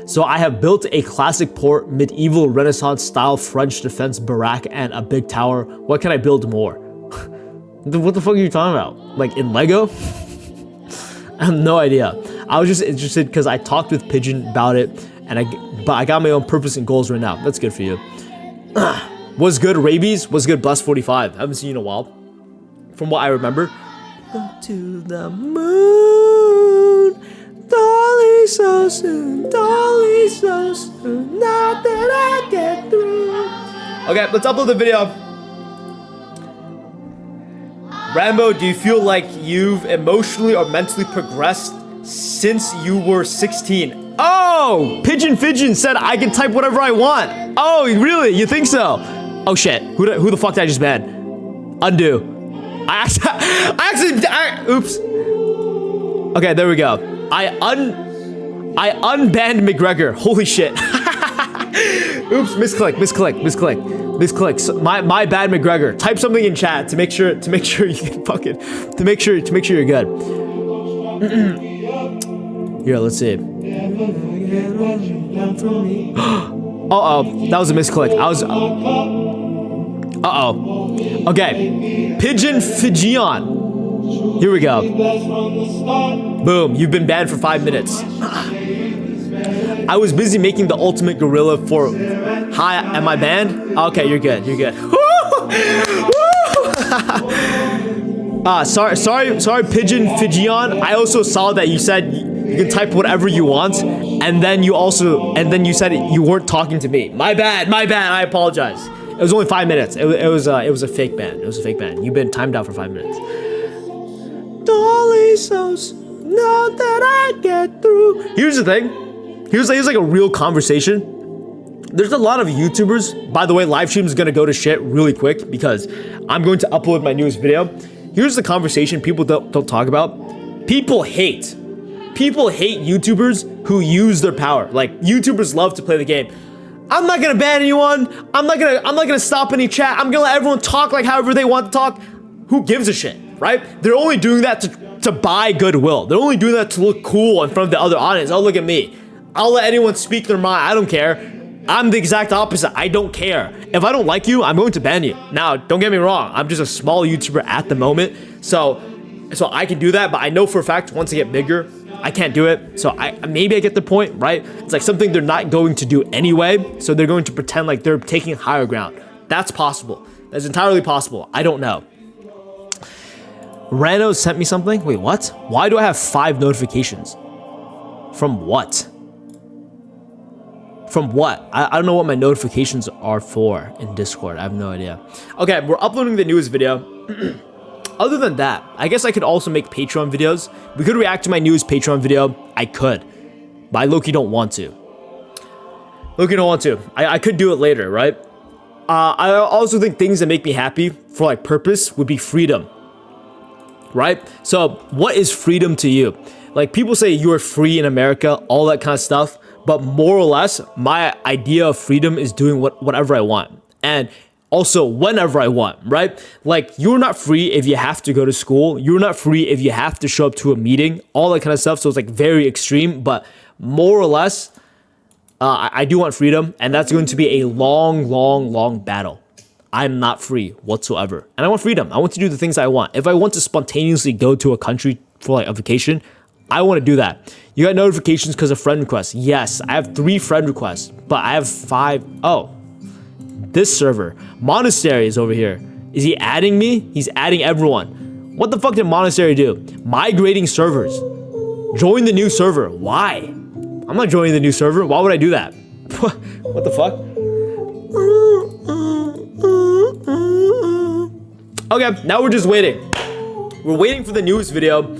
So I have built a classic port, medieval Renaissance style French defense barrack and a big tower. What can I build more? What the fuck are you talking about? Like in Lego? I have no idea. I was just interested because I talked with Pigeon about it, but I got my own purpose and goals right now. That's good for you. Was good Rabies? Was good Bus 45? I haven't seen you in a while. From what I remember. Go to the moon. Dolly so soon, now that I get through. Okay, let's upload the video. Rambo, do you feel like you've emotionally or mentally progressed since you were 16? Oh, Pigeon said I can type whatever I want. Oh, really? You think so? Oh shit, who the fuck did I just ban? Undo. Oops. Okay, there we go. I unbanned McGregor. Holy shit. Oops, misclick. So my bad, McGregor. Type something in chat to make sure you can fucking to make sure you're good. Here, let's see. Uh-oh, that was a misclick. Uh-oh. Okay. Pigeon Fijian. Here we go. Boom, you've been banned for 5 minutes. I was busy making the ultimate gorilla for... Hi, am I banned? Okay, you're good. Sorry, Pigeon Fijian. I also saw that you said you can type whatever you want, and then you said you weren't talking to me. My bad, I apologize. It was only 5 minutes. It was a fake ban. You've been timed out for 5 minutes. Dolly sauce, know that I get through. Here's the thing. Here's like a real conversation. There's a lot of YouTubers. By the way, live stream is gonna go to shit really quick because I'm going to upload my newest video. Here's the conversation people don't talk about. People hate people hate YouTubers who use their power. Like, YouTubers love to play the game. I'm not gonna ban anyone. I'm not gonna stop any chat. I'm gonna let everyone talk like however they want to talk. Who gives a shit, right? They're only doing that to buy goodwill. They're only doing that to look cool in front of the other audience. Oh, look at me. I'll let anyone speak their mind. I don't care. I'm the exact opposite. I don't care. If I don't like you, I'm going to ban you. Now, don't get me wrong. I'm just a small YouTuber at the moment. So I can do that, but I know for a fact once I get bigger, I can't do it. So maybe I get the point, right? It's like something they're not going to do anyway. So they're going to pretend like they're taking higher ground. That's possible. That's entirely possible. I don't know. Rano sent me something. Wait, what? Why do I have 5 notifications? From what? From what? I don't know what my notifications are for in Discord. I have no idea. Okay, we're uploading the newest video. Other than that, I guess I could also make Patreon videos. We could react to my newest Patreon video. I could. But I low-key don't want to. Low-key don't want to. I could do it later, right? I also think things that make me happy for like purpose would be freedom. Right? So what is freedom to you? Like, people say you are free in America, all that kind of stuff. But more or less, my idea of freedom is doing whatever I want. And also whenever I want, right? Like, you're not free if you have to go to school. You're not free if you have to show up to a meeting, all that kind of stuff. So it's like very extreme, but more or less, I do want freedom. And that's going to be a long, long, long battle. I'm not free whatsoever. And I want freedom. I want to do the things I want. If I want to spontaneously go to a country for like a vacation, I want to do that. You got notifications because of friend requests. Yes, I have 3 friend requests, but I have 5. Oh, this server. Monastery is over here. Is he adding me? He's adding everyone. What the fuck did Monastery do? Migrating servers. Join the new server. Why? I'm not joining the new server. Why would I do that? What the fuck? Okay, now we're just waiting. We're waiting for the newest video.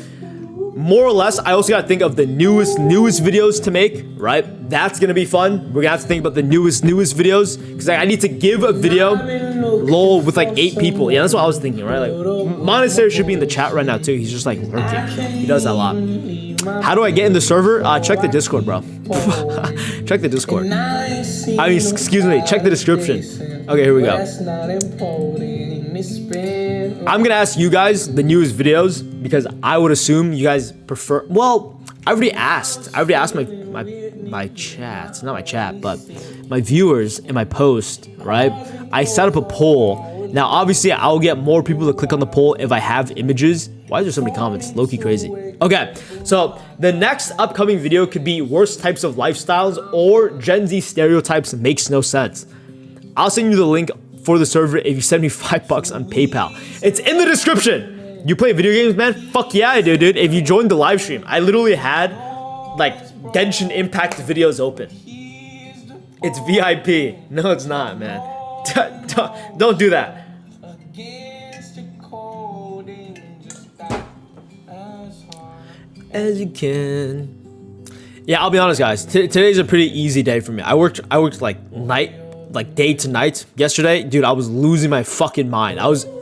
More or less, I also gotta think of the newest videos to make, right? That's gonna be fun. We're gonna have to think about the newest videos, because I need to give a video, lol, with like 8 people. Yeah, that's what I was thinking, right? Like, Monastery should be in the chat right now too. He's just like lurking. He does that a lot. How do I get in the server? Check the Discord, bro. Check the Discord. I mean, excuse me, check the description. Okay, here we go. I'm gonna ask you guys the newest videos because I would assume you guys prefer. Well, I already asked my chat, not my chat, but my viewers in my post, right? I set up a poll. Now, obviously, I'll get more people to click on the poll if I have images. Why is there so many comments? Low-key crazy. Okay, so the next upcoming video could be worst types of lifestyles or Gen Z stereotypes makes no sense. I'll send you the link for the server if you send me $5 on PayPal. It's in the description. You play video games, man? Fuck yeah, I do, dude. If you joined the live stream, I literally had like Genshin Impact videos open. It's VIP. No, it's not, man. Don't do that. As you can. Yeah, I'll be honest, guys. Today's a pretty easy day for me. I worked like day to night yesterday. Dude, I was losing my fucking mind.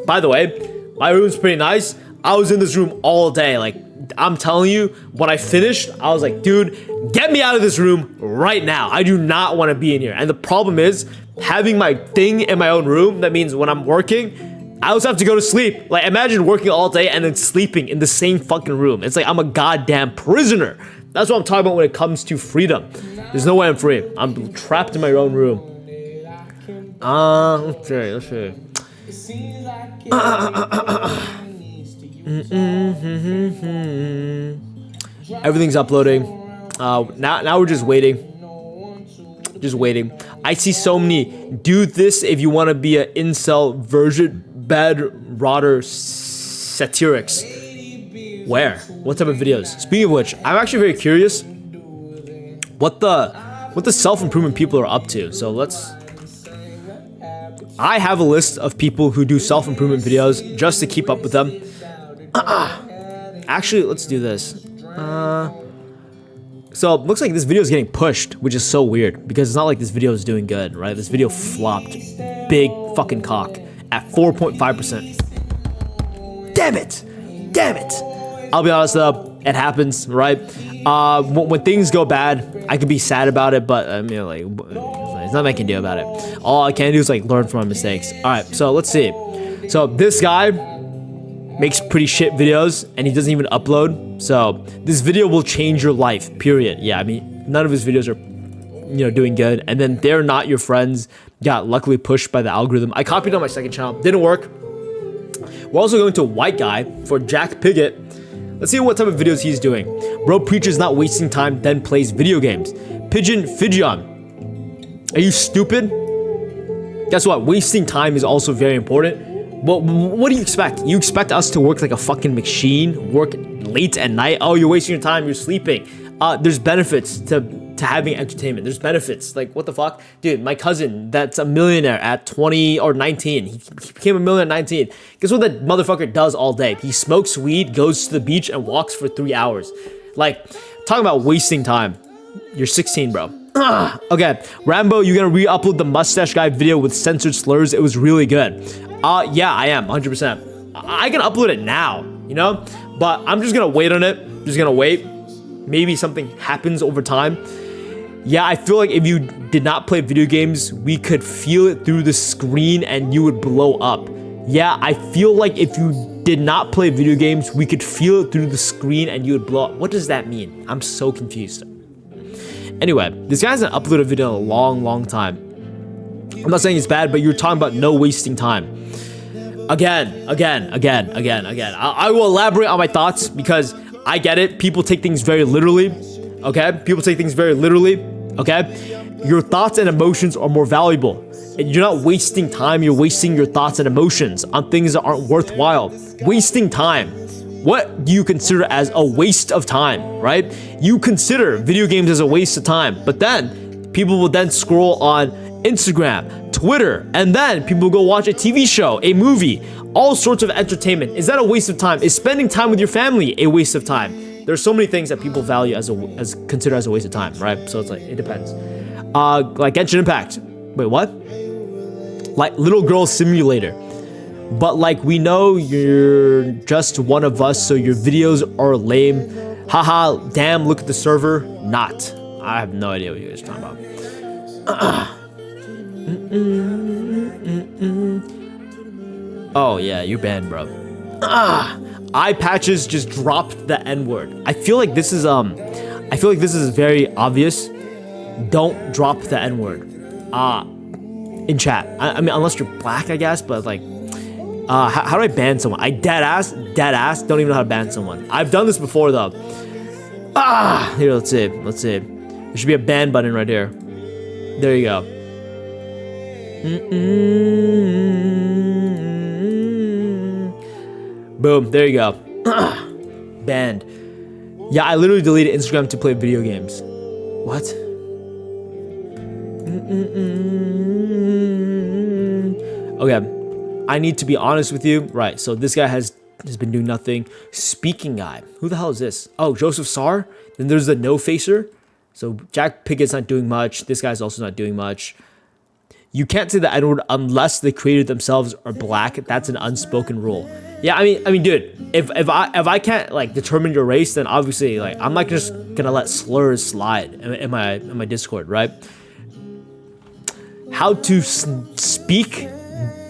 By the way, my room's pretty nice. I was in this room all day. Like, I'm telling you, when I finished, I was like, dude, get me out of this room right now. I do not want to be in here. And the problem is, having my thing in my own room, that means when I'm working, I also have to go to sleep. Like, imagine working all day and then sleeping in the same fucking room. It's like I'm a goddamn prisoner. That's what I'm talking about when it comes to freedom. There's no way I'm free. I'm trapped in my own room. Let's see. Everything's uploading. Now we're just waiting. Just waiting. I see so many. Do this if you want to be an incel version bed rotter satirics. Where? What type of videos? Speaking of which, I'm actually very curious what the self-improvement people are up to. So I have a list of people who do self-improvement videos just to keep up with them. Actually, let's do this. So it looks like this video is getting pushed, which is so weird because it's not like this video is doing good, right? This video flopped. Big fucking cock at 4.5%. Damn it! Damn it! I'll be honest though, it happens, right? When things go bad, I can be sad about it, but I mean, like, there's nothing I can do about it. All I can do is like learn from my mistakes. All right, so let's see. So this guy makes pretty shit videos, and he doesn't even upload. So this video will change your life. Period. Yeah, I mean, none of his videos are, you know, doing good. And then they're not your friends. Got luckily pushed by the algorithm. I copied on my second channel. Didn't work. We're also going to a white guy for Jack Piggott. Let's see what type of videos he's doing. Bro preaches not wasting time, then plays video games. Pigeon Fidjion. Are you stupid? Guess what? Wasting time is also very important. Well, what do you expect? You expect us to work like a fucking machine? Work late at night? Oh, you're wasting your time. You're sleeping. There's benefits to having entertainment. There's benefits. Like, what the fuck? Dude, my cousin that's a millionaire at 20 or 19. He became a millionaire at 19. Guess what that motherfucker does all day? He smokes weed, goes to the beach, and walks for 3 hours. Like, talking about wasting time. You're 16, bro. Okay, Rambo, you're gonna re-upload the mustache guy video with censored slurs. It was really good. Yeah, I am, 100%. I can upload it now, you know? But I'm just gonna wait on it. Just gonna wait. Maybe something happens over time. Yeah, I feel like if you did not play video games, we could feel it through the screen and you would blow up. Yeah, I feel like if you did not play video games, we could feel it through the screen and you would blow up. What does that mean? I'm so confused. Anyway, this guy hasn't uploaded a video in a long time. I'm not saying it's bad, but you're talking about no wasting time. Again. I will elaborate on my thoughts because I get it. People take things very literally. Okay? People take things very literally. Okay? Your thoughts and emotions are more valuable. You're not wasting time. You're wasting your thoughts and emotions on things that aren't worthwhile. Wasting time. What do you consider as a waste of time, right? You consider video games as a waste of time, but then people will then scroll on Instagram, Twitter, and then people will go watch a TV show, a movie, all sorts of entertainment. Is that a waste of time? Is spending time with your family a waste of time? There's so many things that people value as consider as a waste of time, right? So it's like, it depends. Like Genshin Impact. Wait, what? Like Little Girl Simulator. But like, we know you're just one of us, so your videos are lame. Haha, damn, look at the server. Not. I have no idea what you guys are talking about. Oh yeah, you're banned, bro. Eye patches just dropped the N-word. I feel like this is very obvious. Don't drop the N-word. In chat. I mean, unless you're black, I guess, but like, how do I ban someone? I dead ass, don't even know how to ban someone. I've done this before though. Here, let's see. There should be a ban button right here. There you go. Boom, there you go. Banned. Yeah, I literally deleted Instagram to play video games. What? Okay. I need to be honest with you. Right, so this guy has been doing nothing. Speaking guy. Who the hell is this? Oh, Joseph Sarr? Then there's the no-facer. So Jack Piggott's not doing much. This guy's also not doing much. You can't say the N-word unless the creator themselves are black. That's an unspoken rule. Yeah, I mean, dude, if I can't like determine your race, then obviously like I'm not just gonna let slurs slide in my Discord, right? How to speak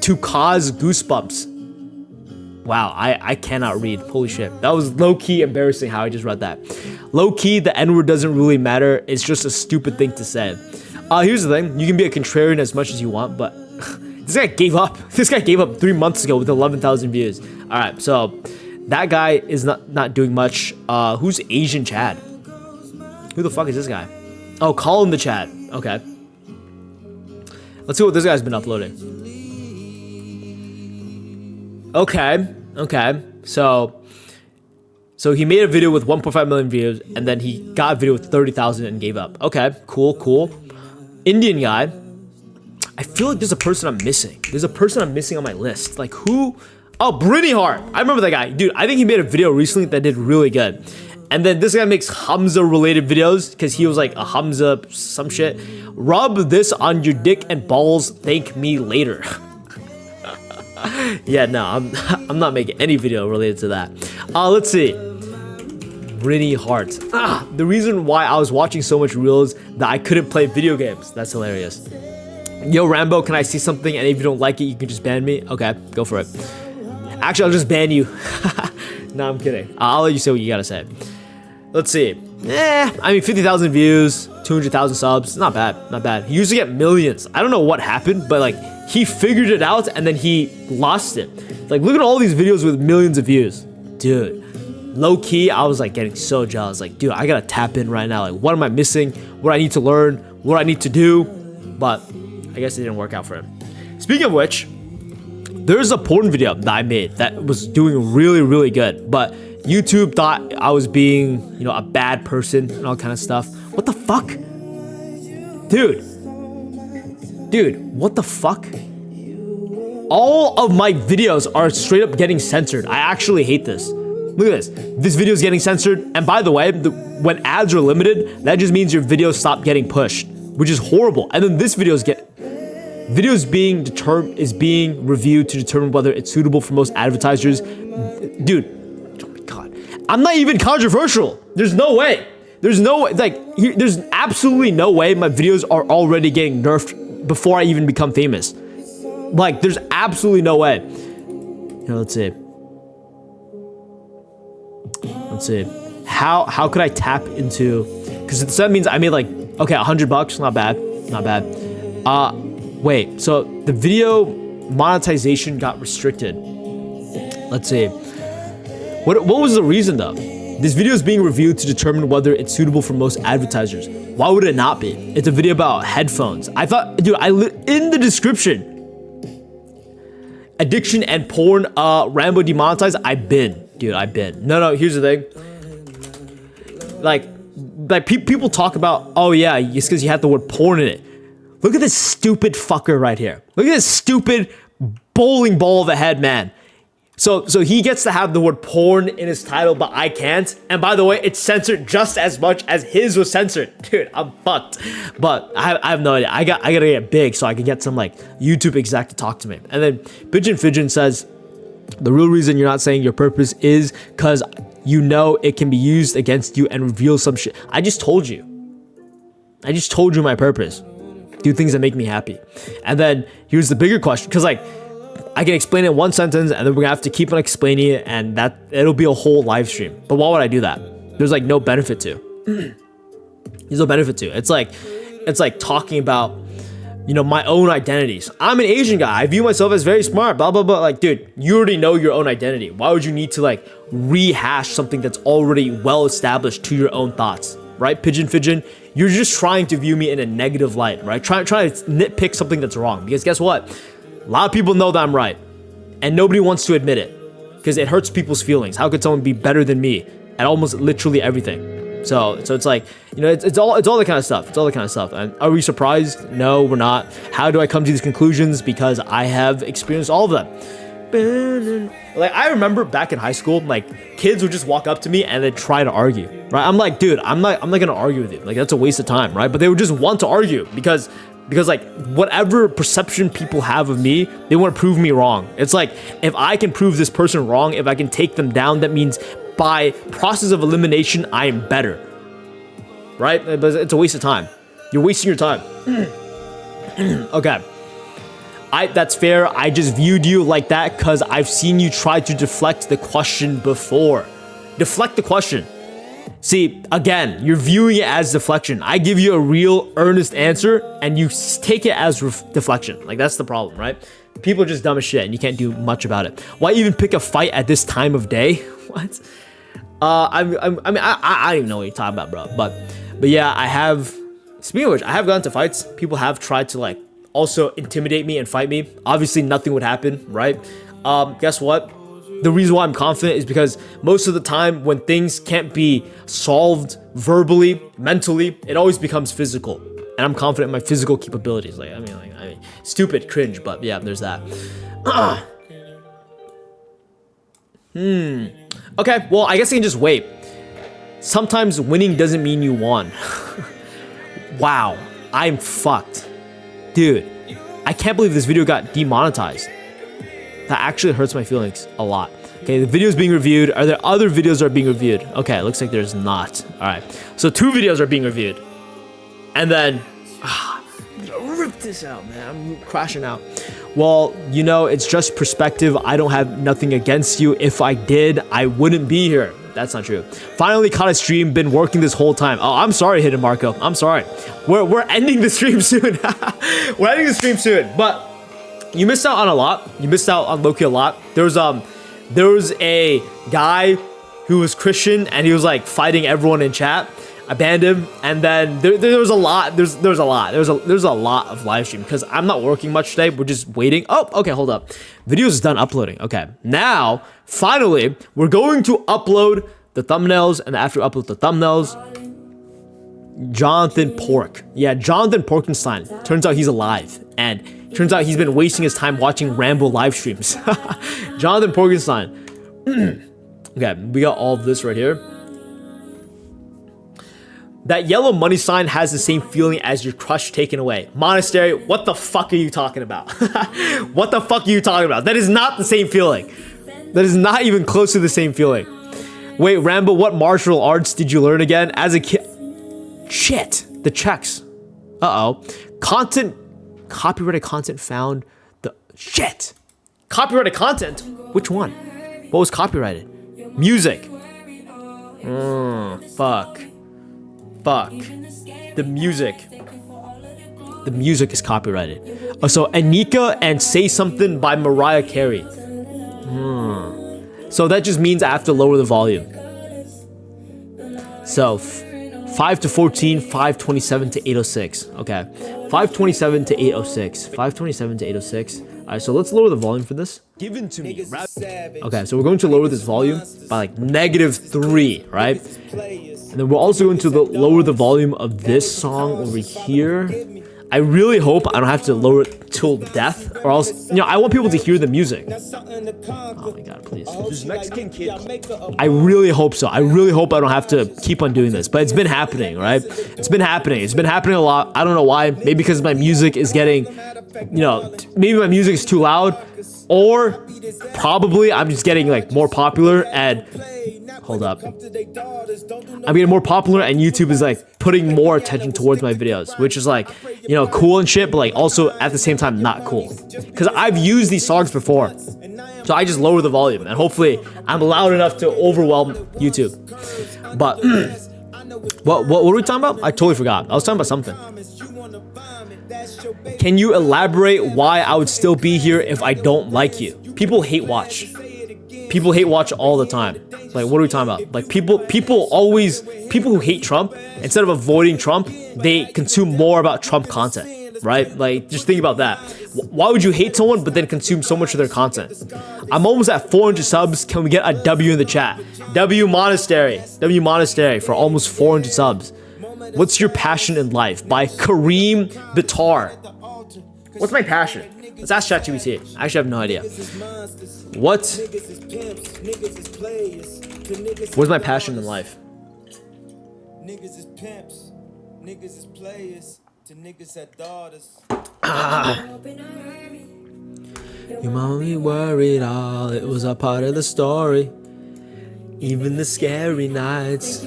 to cause goosebumps. Wow, I cannot read. Holy shit. That was low-key embarrassing how I just read that. Low-key, the N-word doesn't really matter. It's just a stupid thing to say. Here's the thing. You can be a contrarian as much as you want, but this guy gave up. This guy gave up 3 months ago with 11,000 views. All right, so that guy is not doing much. Who's Asian Chad? Who the fuck is this guy? Oh, call him the Chad. Okay. Let's see what this guy's been uploading. Okay. So he made a video with 1.5 million views, and then he got a video with 30,000 and gave up. Okay, cool. Indian guy. I feel like there's a person I'm missing. There's a person I'm missing on my list. Like who? Oh, Britney Hart. I remember that guy. Dude, I think he made a video recently that did really good. And then this guy makes Hamza related videos because he was like a Hamza some shit. Rub this on your dick and balls. Thank me later. Yeah, no, I'm not making any video related to that. Let's see. Rinny Heart. The reason why I was watching so much reels that I couldn't play video games. That's hilarious. Yo, Rambo, can I see something? And if you don't like it, you can just ban me. Okay, go for it. Actually, I'll just ban you. No, I'm kidding. I'll let you say what you gotta say. Let's see. I mean, 50,000 views, 200,000 subs. Not bad, not bad. He used to get millions. I don't know what happened, but like, he figured it out and then he lost it. Like, look at all these videos with millions of views. Dude, low key, I was like getting so jealous. Like, dude, I gotta tap in right now. Like, what am I missing? What I need to learn? What I need to do? But I guess it didn't work out for him. Speaking of which, there's a porn video that I made that was doing really, really good. But YouTube thought I was being, you know, a bad person and all kind of stuff. What the fuck? Dude, what the fuck? All of my videos are straight up getting censored. I actually hate this. Look at this. This video is getting censored. And by the way, when ads are limited, that just means your videos stop getting pushed, which is horrible. And then this video is being reviewed to determine whether it's suitable for most advertisers. Dude, oh my god. I'm not even controversial. There's no way. There's no way. Like, there's absolutely no way my videos are already getting nerfed before I even become famous. Like, there's absolutely no way. Here, let's see. Let's see. How could I tap into? Because that means I made like, okay, $100. Not bad. Not bad. Wait. So the video monetization got restricted. Let's see. What was the reason though? This video is being reviewed to determine whether it's suitable for most advertisers. Why would it not be? It's a video about headphones. I thought, dude, in the description. Addiction and porn, Rambo demonetized. I've been. No, here's the thing. Like people talk about, oh yeah, it's because you had the word porn in it. Look at this stupid fucker right here. Look at this stupid bowling ball of a head man. So he gets to have the word porn in his title, but I can't. And by the way, it's censored just as much as his was censored. Dude, I'm fucked. But I have no idea. I gotta get big so I can get some like YouTube exec to talk to me. And then Pigeon Fidgeon says, the real reason you're not saying your purpose is because you know it can be used against you and reveal some shit. I just told you my purpose. Do things that make me happy. And then here's the bigger question, because like I can explain it in one sentence and then we're gonna have to keep on explaining it, and that it'll be a whole live stream. But why would I do that? There's like no benefit to. There's no benefit to. It's like talking about, you know, my own identities. I'm an Asian guy. I view myself as very smart, blah, blah, blah. Like, dude, you already know your own identity. Why would you need to like rehash something that's already well established to your own thoughts, right? Pigeon Fidgeon, you're just trying to view me in a negative light, right? Try to nitpick something that's wrong, because guess what? A lot of people know that I'm right and nobody wants to admit it because it hurts people's feelings. How could someone be better than me at almost literally everything? So it's like, you know, it's all that kind of stuff. It's all that kind of stuff. And are we surprised? No, we're not. How do I come to these conclusions? Because I have experienced all of them. Like, I remember back in high school, like kids would just walk up to me and they'd try to argue, right? I'm like, dude, I'm not gonna argue with you. Like, that's a waste of time, right? But they would just want to argue because like whatever perception people have of me, they want to prove me wrong. It's like, if I can prove this person wrong, if I can take them down, that means by process of elimination, I am better, right? But it's a waste of time. You're wasting your time. Okay. That's fair. I just viewed you like that because I've seen you try to deflect the question before. Deflect the question. See, again, you're viewing it as deflection. I give you a real, earnest answer, and you take it as deflection. Like, that's the problem, right? People are just dumb as shit, and you can't do much about it. Why even pick a fight at this time of day? What? I mean, I don't even know what you're talking about, bro. But yeah, I have. Speaking of which, I have gotten into fights. People have tried to like also intimidate me and fight me. Obviously, nothing would happen, right? Guess what? The reason why I'm confident is because most of the time when things can't be solved verbally, mentally, it always becomes physical. And I'm confident in my physical capabilities. I mean, stupid, cringe, but yeah, there's that. Okay, well, I guess I can just wait. Sometimes winning doesn't mean you won. Wow, I'm fucked. Dude, I can't believe this video got demonetized. That actually hurts my feelings a lot. Okay, the video is being reviewed. Are there other videos that are being reviewed? Okay, looks like there's not. All right, so 2 videos are being reviewed. And then, rip this out, man. I'm crashing out. Well, you know, it's just perspective. I don't have nothing against you. If I did, I wouldn't be here. That's not true. Finally caught a stream. Been working this whole time. Oh, I'm sorry, Hidden Marco. I'm sorry. We're ending the stream soon. We're ending the stream soon. But you missed out on a lot. You missed out on Loki a lot. There was a guy who was Christian and he was like fighting everyone in chat. I banned him, and then there was a lot. There's a lot of live stream because I'm not working much today. We're just waiting. Oh, okay, hold up. Videos is done uploading. Okay, now finally we're going to upload the thumbnails, and after we upload the thumbnails, Jonathan Pork. Yeah, Jonathan Porkenstein. Turns out he's alive, and turns out he's been wasting his time watching Rambo live streams. Jonathan Porkenstein. Okay, we got all of this right here. That yellow money sign has the same feeling as your crush taken away. Monastery, what the fuck are you talking about? What the fuck are you talking about? That is not the same feeling. That is not even close to the same feeling. Wait, Rambo, what martial arts did you learn again? As a kid... Shit, the checks. Uh-oh. Copyrighted content found the... Shit. Copyrighted content? Which one? What was copyrighted? Music. Fuck. The music is copyrighted. Oh, so Anika and Say Something by Mariah Carey. So that just means I have to lower the volume. So 5 to 14, 527 to 806. Okay, 527 to 806. 527 to 806. All right, so let's lower the volume for this. Given to me. Okay, so we're going to lower this volume by like -3, right? And then we're also going to lower the volume of this song over here. I really hope I don't have to lower it till death, or else, you know, I want people to hear the music. Oh my god, please. This Mexican kid. I really hope so. I really hope I don't have to keep on doing this, but it's been happening, right? It's been happening. It's been happening a lot. I don't know why. Maybe because my music is getting, you know, maybe my music is too loud, or probably I'm just getting like more popular and hold up. I'm getting more popular and YouTube is like putting more attention towards my videos, which is like, you know, cool and shit, but like also at the same time not cool. Because I've used these songs before. So I just lower the volume and hopefully I'm loud enough to overwhelm YouTube. But what were we talking about? I totally forgot. I was talking about something. Can you elaborate why I would still be here if I don't like you? People hate watch. People hate watch all the time. Like, what are we talking about? Like, people who hate Trump, instead of avoiding Trump, they consume more about Trump content, right? Like, just think about that. Why would you hate someone but then consume so much of their content? I'm almost at 400 subs. Can we get a W in the chat? W Monastery for almost 400 subs. What's your passion in life? By Kareem Bitar. What's my passion? Let's ask ChatGPT. I actually have no idea. What's my passion in life? Niggas is pimps, niggas is players, to niggas at daughters. You made me worried all. It was a part of the story. Even the scary nights.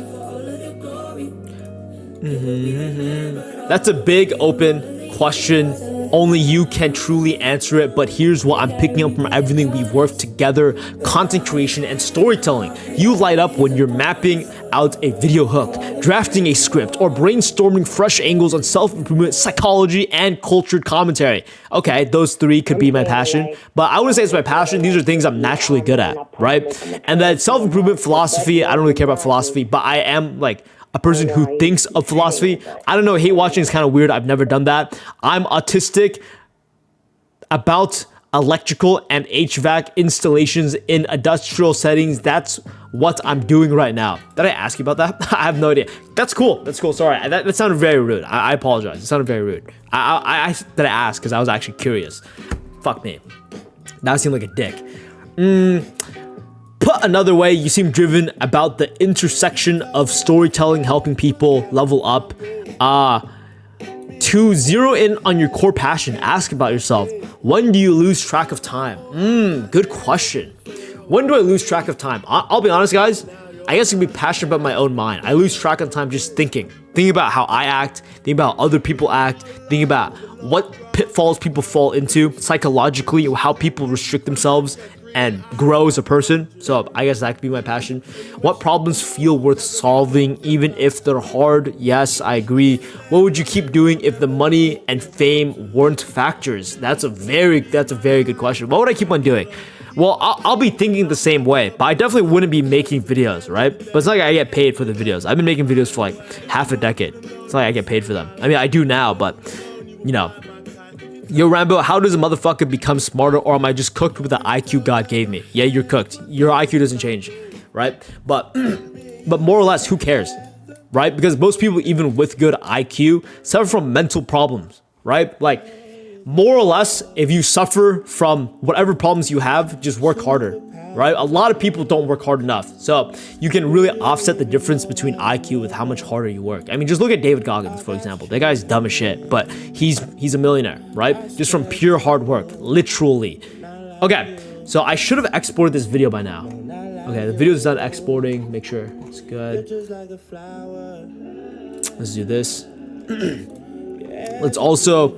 That's a big open question. Only you can truly answer it, but here's what I'm picking up from everything we've worked together: content creation and storytelling. You light up when you're mapping out a video hook, drafting a script, or brainstorming fresh angles on self-improvement, psychology, and cultured commentary. Okay, those 3 could be my passion, but I wouldn't say it's my passion. These are things I'm naturally good at, right? And then self-improvement, philosophy, I don't really care about philosophy, but I am like a person who thinks of philosophy. I don't know, hate watching is kind of weird. I've never done that. I'm autistic about electrical and HVAC installations in industrial settings. That's what I'm doing right now. Did I ask you about that? I have no idea. That's cool. That's cool. Sorry. That sounded very rude. I apologize. It sounded very rude. I did I ask because I was actually curious. Fuck me. That seemed like a dick. Put another way, you seem driven about the intersection of storytelling helping people level up. To zero in on your core passion, ask about yourself. When do you lose track of time? Good question. When do I lose track of time? I'll be honest, guys. I guess I can be passionate about my own mind. I lose track of time just thinking about how I act, thinking about how other people act, thinking about what pitfalls people fall into psychologically, how people restrict themselves and grow as a person. So I guess that could be my passion. What problems feel worth solving even if they're hard? Yes, I agree. What would you keep doing if the money and fame weren't factors? That's a very good question. What would I keep on doing? Well, I'll be thinking the same way, but I definitely wouldn't be making videos, right? But it's not like I get paid for the videos. I've been making videos for like half a decade. It's not like I get paid for them. I mean, I do now, but you know. Yo, Rambo, how does a motherfucker become smarter, or am I just cooked with the IQ God gave me? Yeah, you're cooked. Your IQ doesn't change, right? But more or less, who cares, right? Because most people, even with good IQ, suffer from mental problems, right? Like, more or less, if you suffer from whatever problems you have, just work harder, right? A lot of people don't work hard enough. So you can really offset the difference between IQ with how much harder you work. I mean, just look at David Goggins, for example. That guy's dumb as shit, but he's a millionaire, right? Just from pure hard work, literally. Okay, so I should have exported this video by now. Okay, the video is done exporting. Make sure it's good. Let's do this. Let's also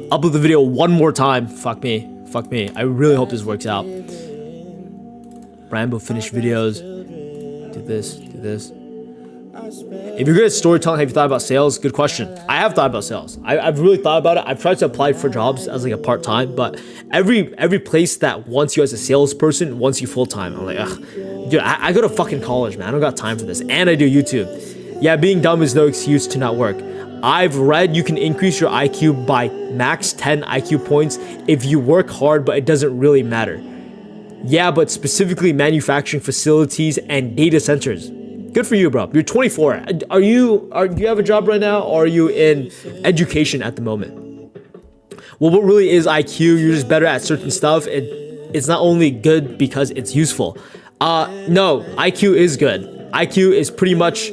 upload the video one more time. Fuck me. I really hope this works out. Rambo finish videos. Do this. If you're good at storytelling, have you thought about sales? Good question. I have thought about sales. I've really thought about it. I've tried to apply for jobs as like a part-time, but every place that wants you as a salesperson wants you full-time. I'm like, ugh. Dude, I go to fucking college, man. I don't got time for this. And I do YouTube. Yeah, being dumb is no excuse to not work. I've read you can increase your IQ by max 10 IQ points if you work hard, but it doesn't really matter. Yeah, but specifically manufacturing facilities and data centers. Good for you, bro. You're 24. Do you have a job right now, or are you in education at the moment? Well, what really is IQ? You're just better at certain stuff. It's not only good because it's useful. No, IQ is good. IQ is pretty much,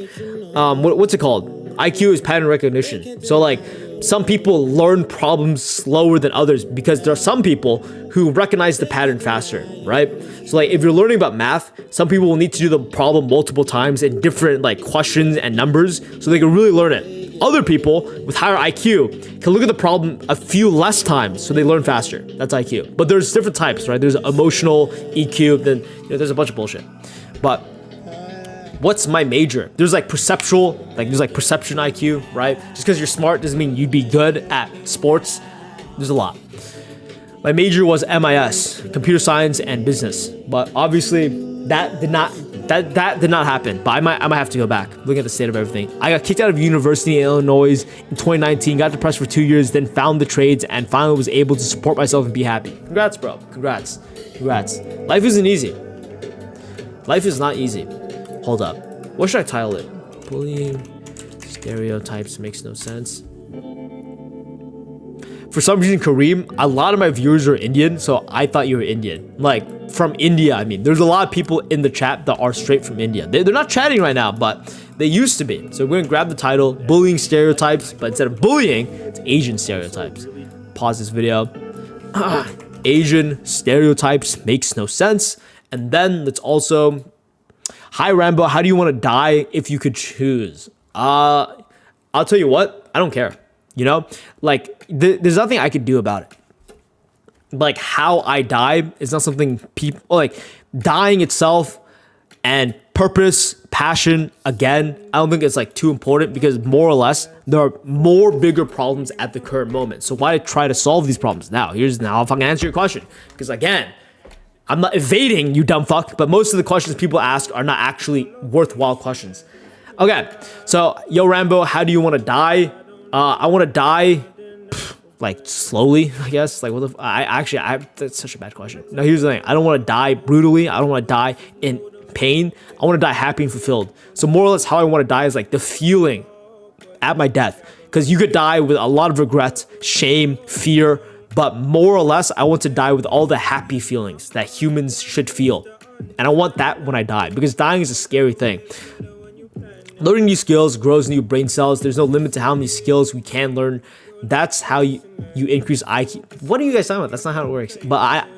what's it called? IQ is pattern recognition. So like, some people learn problems slower than others because there are some people who recognize the pattern faster, right? So like, if you're learning about math, some people will need to do the problem multiple times in different like questions and numbers so they can really learn it. Other people with higher IQ can look at the problem a few less times so they learn faster. That's IQ. But there's different types, right? There's emotional, EQ, then there's a bunch of bullshit. But what's my major? There's like perceptual, like there's like perception IQ, right? Just because you're smart doesn't mean you'd be good at sports. There's a lot. My major was MIS, computer science and business, but obviously that did not happen. But I might have to go back. Look at the state of everything. I got kicked out of university in Illinois in 2019. Got depressed for 2 years, then found the trades and finally was able to support myself and be happy. Congrats, bro. Congrats. Life isn't easy. Life is not easy. Hold up. What should I title it? Bullying stereotypes makes no sense. For some reason, Kareem, a lot of my viewers are Indian, so I thought you were Indian. Like, from India, I mean. There's a lot of people in the chat that are straight from India. They're not chatting right now, but they used to be. So we're gonna grab the title, Bullying Stereotypes, but instead of bullying, it's Asian stereotypes. Pause this video. Asian stereotypes makes no sense. And then let's also... Hi Rambo, how do you want to die if you could choose? I'll tell you what, I don't care. You know, like there's nothing I could do about it. Like how I die is not something people like. Dying itself and purpose, passion. Again, I don't think it's like too important because more or less there are more bigger problems at the current moment. So why try to solve these problems now? Now if I can answer your question, because again. I'm not evading, you dumb fuck, but most of the questions people ask are not actually worthwhile questions. Okay, so, yo Rambo, how do you want to die? I want to die, like, slowly, I guess. Like, what the that's such a bad question. No, here's the thing. I don't want to die brutally. I don't want to die in pain. I want to die happy and fulfilled. So more or less how I want to die is like the feeling at my death. Because you could die with a lot of regrets, shame, fear, but more or less, I want to die with all the happy feelings that humans should feel. And I want that when I die, because dying is a scary thing. Learning new skills grows new brain cells. There's no limit to how many skills we can learn. That's how you increase IQ. What are you guys talking about? That's not how it works. But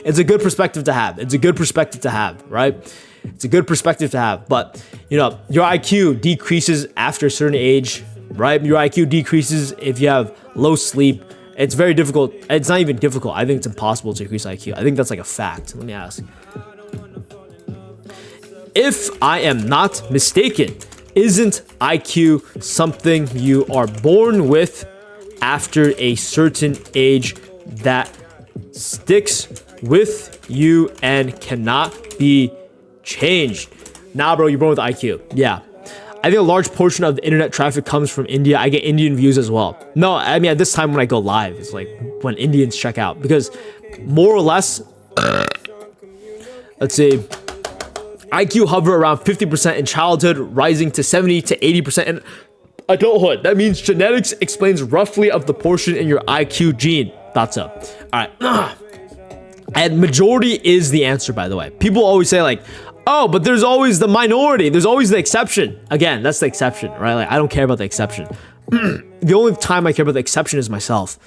it's a good perspective to have. It's a good perspective to have, right? It's a good perspective to have. But, you know, your IQ decreases after a certain age, right? Your IQ decreases if you have low sleep. It's very difficult. It's not even difficult. I think it's impossible to increase IQ. I think that's like a fact. Let me ask. If I am not mistaken, isn't IQ something you are born with after a certain age that sticks with you and cannot be changed? Nah, bro, you're born with IQ. Yeah. I think a large portion of the internet traffic comes from India. I get Indian views as well. No, I mean, at this time when I go live, it's like when Indians check out. Because more or less, let's see, IQ hover around 50% in childhood, rising to 70 to 80% in adulthood. That means genetics explains roughly of the portion in your IQ gene. Thoughts up. All right. And majority is the answer, by the way. People always say like, oh, but there's always the minority. There's always the exception. Again, that's the exception, right? Like, I don't care about the exception. The only time I care about the exception is myself.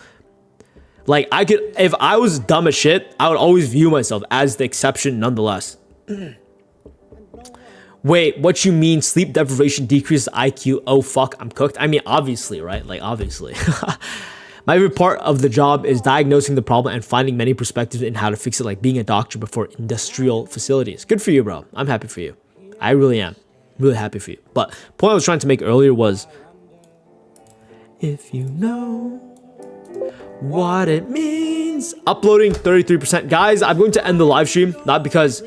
Like, if I was dumb as shit, I would always view myself as the exception nonetheless. Wait, what you mean sleep deprivation decreases IQ? Oh, fuck, I'm cooked. I mean, obviously, right? Like, obviously. My favorite part of the job is diagnosing the problem and finding many perspectives in how to fix it, like being a doctor before industrial facilities. Good for you, bro. I'm happy for you. I really am. Really happy for you. But the point I was trying to make earlier was, if you know what it means. Uploading 33%. Guys, I'm going to end the live stream, not because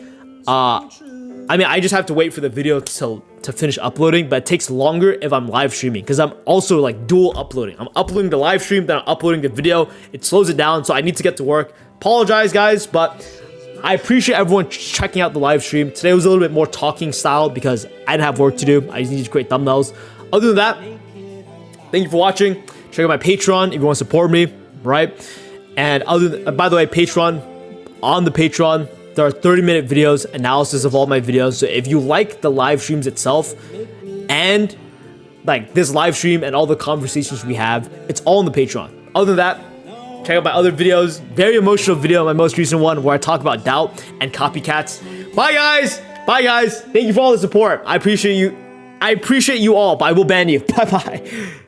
I mean, I just have to wait for the video to finish uploading, but it takes longer if I'm live streaming because I'm also like dual uploading. I'm uploading the live stream, then I'm uploading the video. It slows it down, so I need to get to work. Apologize, guys, but I appreciate everyone checking out the live stream. Today was a little bit more talking style because I didn't have work to do. I just needed to create thumbnails. Other than that, thank you for watching. Check out my Patreon if you want to support me, right? And by the way, Patreon, on the Patreon, there are 30-minute videos, analysis of all my videos. So if you like the live streams itself and like this live stream and all the conversations we have, it's all on the Patreon. Other than that, check out my other videos. Very emotional video, my most recent one, where I talk about doubt and copycats. Bye, guys. Bye, guys. Thank you for all the support. I appreciate you. I appreciate you all, but I will ban you. Bye-bye.